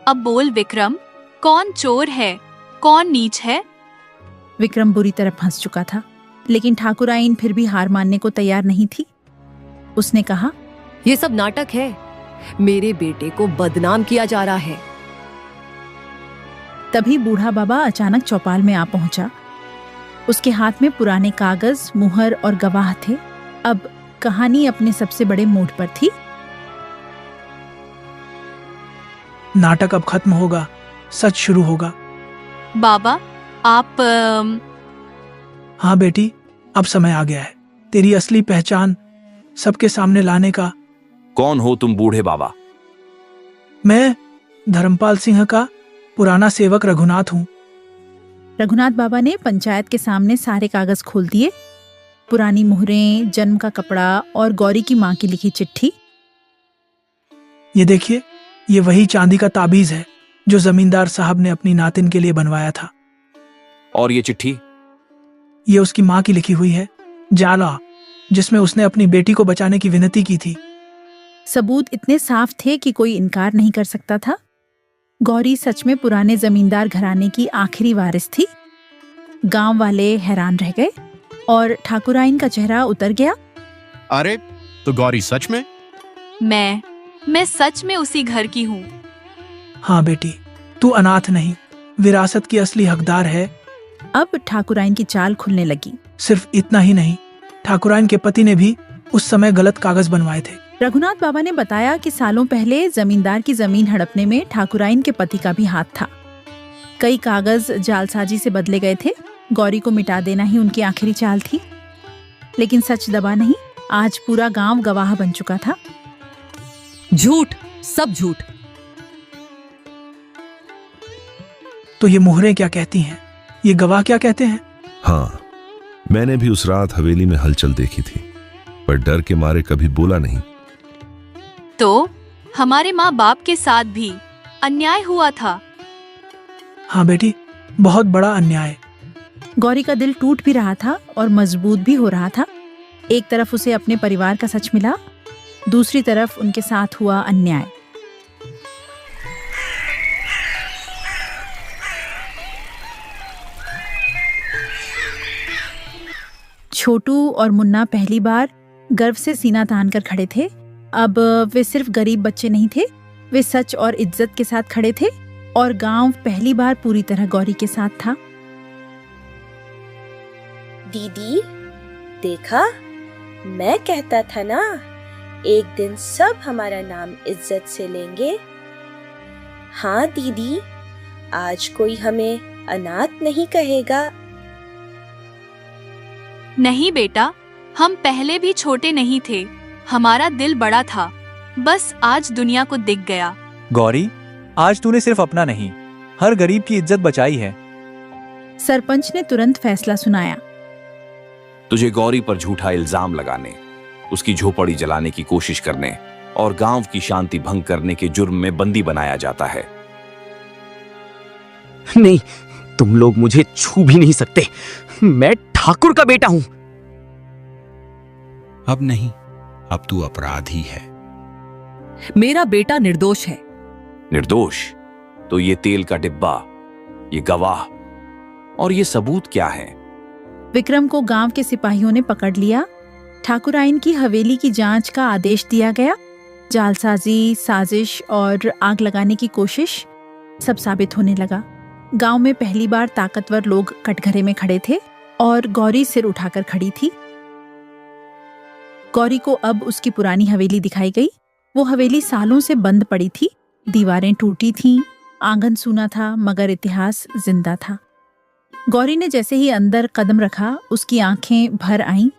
अब बोल विक्रम, कौन चोर है, कौन नीच है? विक्रम बुरी तरह फंस चुका था, लेकिन ठाकुराइन फिर भी हार मानने को तैयार नहीं थी। उसने कहा, ये सब नाटक है। मेरे बेटे को बदनाम किया जा रहा है। तभी बूढ़ा बाबा अचानक चौपाल में आ पहुंचा। उसके हाथ में पुराने कागज, मुहर और गवाह थे। अब कहानी अपने सबसे बड़े मूड पर थी। नाटक अब खत्म होगा, सच शुरू होगा। बाबा, आप हाँ बेटी, अब समय आ गया है तेरी असली पहचान सबके सामने लाने का। कौन हो तुम बूढ़े बाबा? मैं धर्मपाल सिंह का पुराना सेवक रघुनाथ हूँ। रघुनाथ बाबा ने पंचायत के सामने सारे कागज खोल दिए। पुरानी मुहरें, जन्म का कपड़ा और गौरी की माँ की लिखी चिट्ठी। ये देखिए, ये वही चांदी का ताबीज है जो जमींदार साहब ने अपनी नातिन के लिए बनवाया था। और ये चिट्ठी? ये उसकी माँ की लिखी हुई है, जाला, जिसमें उसने अपनी बेटी को बचाने की विनती की थी। सबूत इतने साफ थे कि कोई इनकार नहीं कर सकता था। गौरी सच में पुराने जमींदार घराने की आखिरी वारिस थी। गांव वाले हैरान रह गए और ठाकुराइन का चेहरा उतर गया। अरे, तो गौरी सच में? मैं सच में उसी घर की हूँ। हाँ बेटी, तू अनाथ नहीं, विरासत की असली हकदार है। अब ठाकुराइन की चाल खुलने लगी। सिर्फ इतना ही नहीं, ठाकुराइन के पति ने भी उस समय गलत कागज बनवाए थे। रघुनाथ बाबा ने बताया कि सालों पहले जमींदार की जमीन हड़पने में ठाकुराइन के पति का भी हाथ था। कई कागज जालसाजी से बदले गए थे। गौरी को मिटा देना ही उनकी आखिरी चाल थी। लेकिन सच दबा नहीं। आज पूरा गांव गवाह बन चुका था। झूठ, सब झूठ। तो ये मोहरें क्या कहती हैं? ये गवाह क्या कहते हैं? हाँ, मैंने भी उस रात हवेली में हलचल देखी थी, पर डर के मारे कभी बोला नहीं। तो हमारे माँ बाप के साथ भी अन्याय हुआ था। हाँ बेटी, बहुत बड़ा अन्याय। गौरी का दिल टूट भी रहा था और मजबूत भी हो रहा था। एक तरफ उसे अपने परिवार का सच मिला, दूसरी तरफ उनके साथ हुआ अन्याय। छोटू और मुन्ना पहली बार गर्व से सीना तान कर खड़े थे। अब वे सिर्फ गरीब बच्चे नहीं थे, वे सच और इज्जत के साथ खड़े थे और गांव पहली बार पूरी तरह गौरी के साथ था। दीदी, देखा, मैं कहता था ना, एक दिन सब हमारा नाम इज्जत से लेंगे। हाँ दीदी, आज कोई हमें अनाथ नहीं कहेगा। नहीं बेटा, हम पहले भी छोटे नहीं थे, हमारा दिल बड़ा था, बस आज दुनिया को दिख गया। गौरी, आज तूने सिर्फ अपना नहीं, हर गरीब की इज्जत बचाई है। सरपंच ने तुरंत फैसला सुनाया। तुझे गौरी पर झूठा इल्जाम लगाने, उसकी झोपड़ी जलाने की कोशिश करने और गांव की शांति भंग करने के जुर्म में बंदी बनाया जाता है। नहीं, तुम लोग मुझे छू भी नहीं सकते, मैं ठाकुर का बेटा हूं। अब नहीं, अब तू अपराधी है। मेरा बेटा निर्दोष है। निर्दोष? तो ये तेल का डिब्बा, ये गवाह और ये सबूत क्या है? विक्रम को गांव के सिपाहियों ने पकड़ लिया। ठाकुराइन की हवेली की जांच का आदेश दिया गया। जालसाजी, साजिश और आग लगाने की कोशिश सब साबित होने लगा। गांव में पहली बार ताकतवर लोग कटघरे में खड़े थे और गौरी सिर उठाकर खड़ी थी। गौरी को अब उसकी पुरानी हवेली दिखाई गई। वो हवेली सालों से बंद पड़ी थी, दीवारें टूटी थीं, आंगन सूना था, मगर इतिहास जिंदा था। गौरी ने जैसे ही अंदर कदम रखा, उसकी आंखें भर आईं।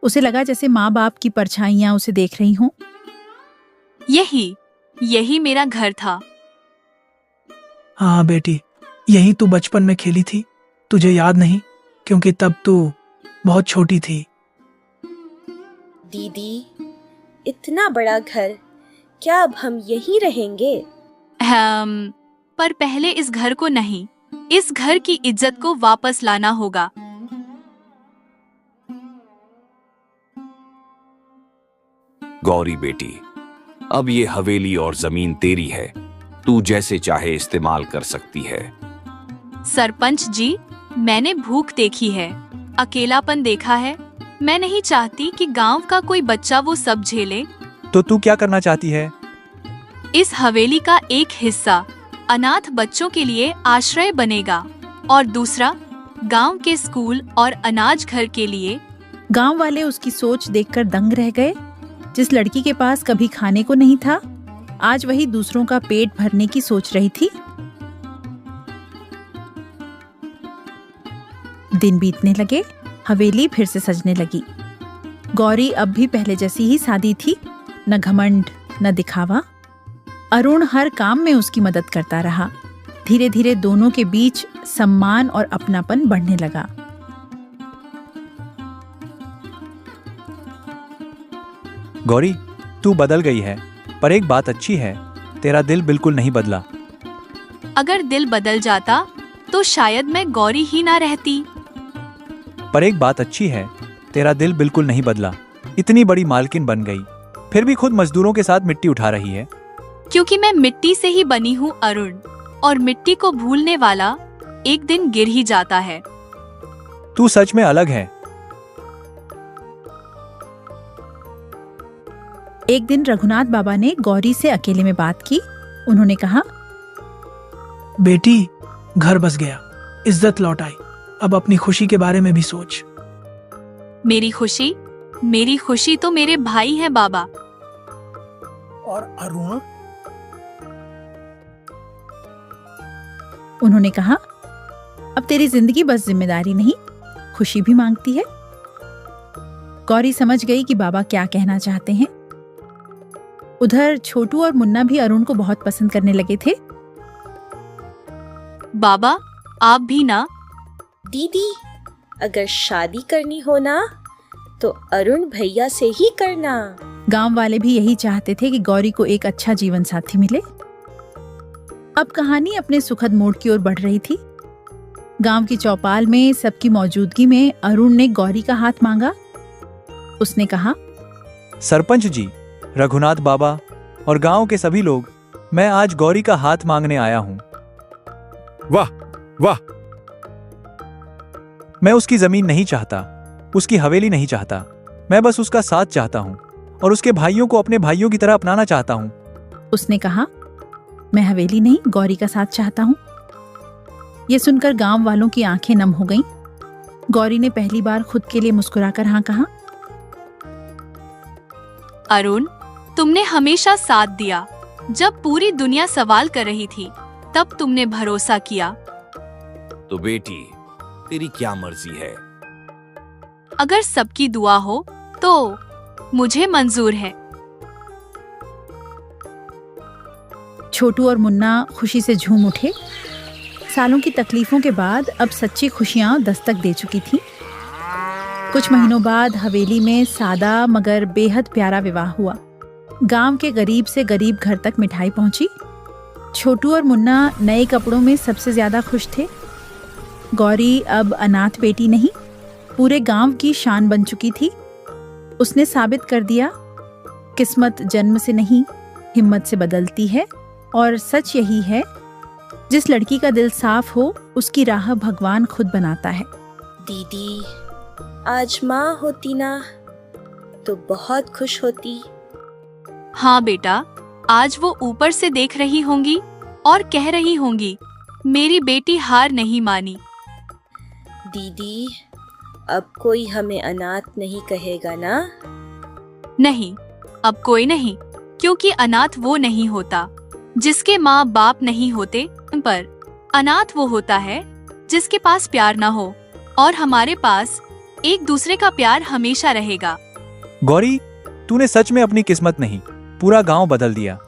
उसे लगा जैसे माँ बाप की परछाइयां उसे देख रही हों। यही मेरा घर था। हाँ बेटी, यही तू बचपन में खेली थी, तुझे याद नहीं? क्योंकि तब तू बहुत छोटी थी। दीदी, इतना बड़ा घर, क्या अब हम यहीं रहेंगे? पर पहले इस घर को नहीं, इस घर की इज्जत को वापस लाना होगा। गौरी बेटी, अब ये हवेली और जमीन तेरी है, तू जैसे चाहे इस्तेमाल कर सकती है। सरपंच जी, मैंने भूख देखी है, अकेलापन देखा है। मैं नहीं चाहती कि गांव का कोई बच्चा वो सब झेले। तो तू क्या करना चाहती है? इस हवेली का एक हिस्सा अनाथ बच्चों के लिए आश्रय बनेगा और दूसरा गांव के स्कूल और अनाज घर के लिए। गांव वाले उसकी सोच देखकर दंग रह गए। जिस लड़की के पास कभी खाने को नहीं था, आज वही दूसरों का पेट भरने की सोच रही थी। दिन बीतने लगे, हवेली फिर से सजने लगी। गौरी अब भी पहले जैसी ही सादी थी, न घमंड न दिखावा। अरुण हर काम में उसकी मदद करता रहा। धीरे धीरे दोनों के बीच सम्मान और अपनापन बढ़ने लगा। गौरी, तू बदल गई है, पर एक बात अच्छी है, तेरा दिल बिल्कुल नहीं बदला। अगर दिल बदल जाता तो शायद मैं गौरी ही ना रहती। पर एक बात अच्छी है, तेरा दिल बिल्कुल नहीं बदला। इतनी बड़ी मालकिन बन गई, फिर भी खुद मजदूरों के साथ मिट्टी उठा रही है। क्योंकि मैं मिट्टी से ही बनी हूँ अरुण, और मिट्टी को भूलने वाला एक दिन गिर ही जाता है। तू सच में अलग है। एक दिन रघुनाथ बाबा ने गौरी से अकेले में बात की। उन्होंने कहा, बेटी, घर बस गया, इज्जत लौट आई, अब अपनी खुशी के बारे में भी सोच। मेरी खुशी तो मेरे भाई हैं बाबा। और अरुण? उन्होंने कहा, अब तेरी जिंदगी बस जिम्मेदारी नहीं, खुशी भी मांगती है। गौरी समझ गई कि बाबा क्या कहना चाहते हैं। उधर छोटू और मुन्ना भी अरुण को बहुत पसंद करने लगे थे। बाबा, आप भी ना? दीदी, अगर शादी करनी हो ना तो अरुण भैया से ही करना। गांव वाले भी यही चाहते थे कि गौरी को एक अच्छा जीवन साथी मिले। अब कहानी अपने सुखद मोड़ की ओर बढ़ रही थी। गांव की चौपाल में सबकी मौजूदगी में अरुण ने गौरी का हाथ मांगा। उसने कहा, सरपंच जी, रघुनाथ बाबा और गांव के सभी लोग, मैं आज गौरी का हाथ मांगने आया हूं। वाह वाह! मैं उसकी जमीन नहीं चाहता, उसकी हवेली नहीं चाहता। मैं बस उसका साथ चाहता हूँ और उसके भाइयों को अपने भाइयों की तरह अपनाना चाहता हूँ। उसने कहा, मैं हवेली नहीं गौरी का साथ चाहता हूँ। ये सुनकर गांव वालों की आंखें नम हो गईं। गौरी ने पहली बार खुद के लिए मुस्कुराकर हाँ कहा, अरुण, तुमने हमेशा साथ दिया। जब पूरी दुनिया सवाल कर रही थी तब तुमने भरोसा किया। तो बेटी, तेरी क्या मर्जी है? अगर सबकी दुआ हो तो मुझे मंजूर है। छोटू और मुन्ना खुशी से झूम उठे। सालों की तकलीफों के बाद अब सच्ची खुशियां दस्तक दे चुकी थी। कुछ महीनों बाद हवेली में सादा मगर बेहद प्यारा विवाह हुआ। गांव के गरीब से गरीब घर तक मिठाई पहुंची। छोटू और मुन्ना नए कपड़ों में सबसे ज्यादा खुश थे। गौरी अब अनाथ बेटी नहीं, पूरे गांव की शान बन चुकी थी। उसने साबित कर दिया, किस्मत जन्म से नहीं हिम्मत से बदलती है। और सच यही है, जिस लड़की का दिल साफ हो उसकी राह भगवान खुद बनाता है। दीदी, आज माँ होती ना तो बहुत खुश होती। हाँ बेटा, आज वो ऊपर से देख रही होंगी और कह रही होंगी, मेरी बेटी हार नहीं मानी। दीदी, अब कोई हमें अनाथ नहीं कहेगा ना? नहीं, अब कोई नहीं, क्योंकि अनाथ वो नहीं होता जिसके माँ बाप नहीं होते, पर अनाथ वो होता है जिसके पास प्यार ना हो। और हमारे पास एक दूसरे का प्यार हमेशा रहेगा। गौरी, तूने सच में अपनी किस्मत नहीं, पूरा गांव बदल दिया।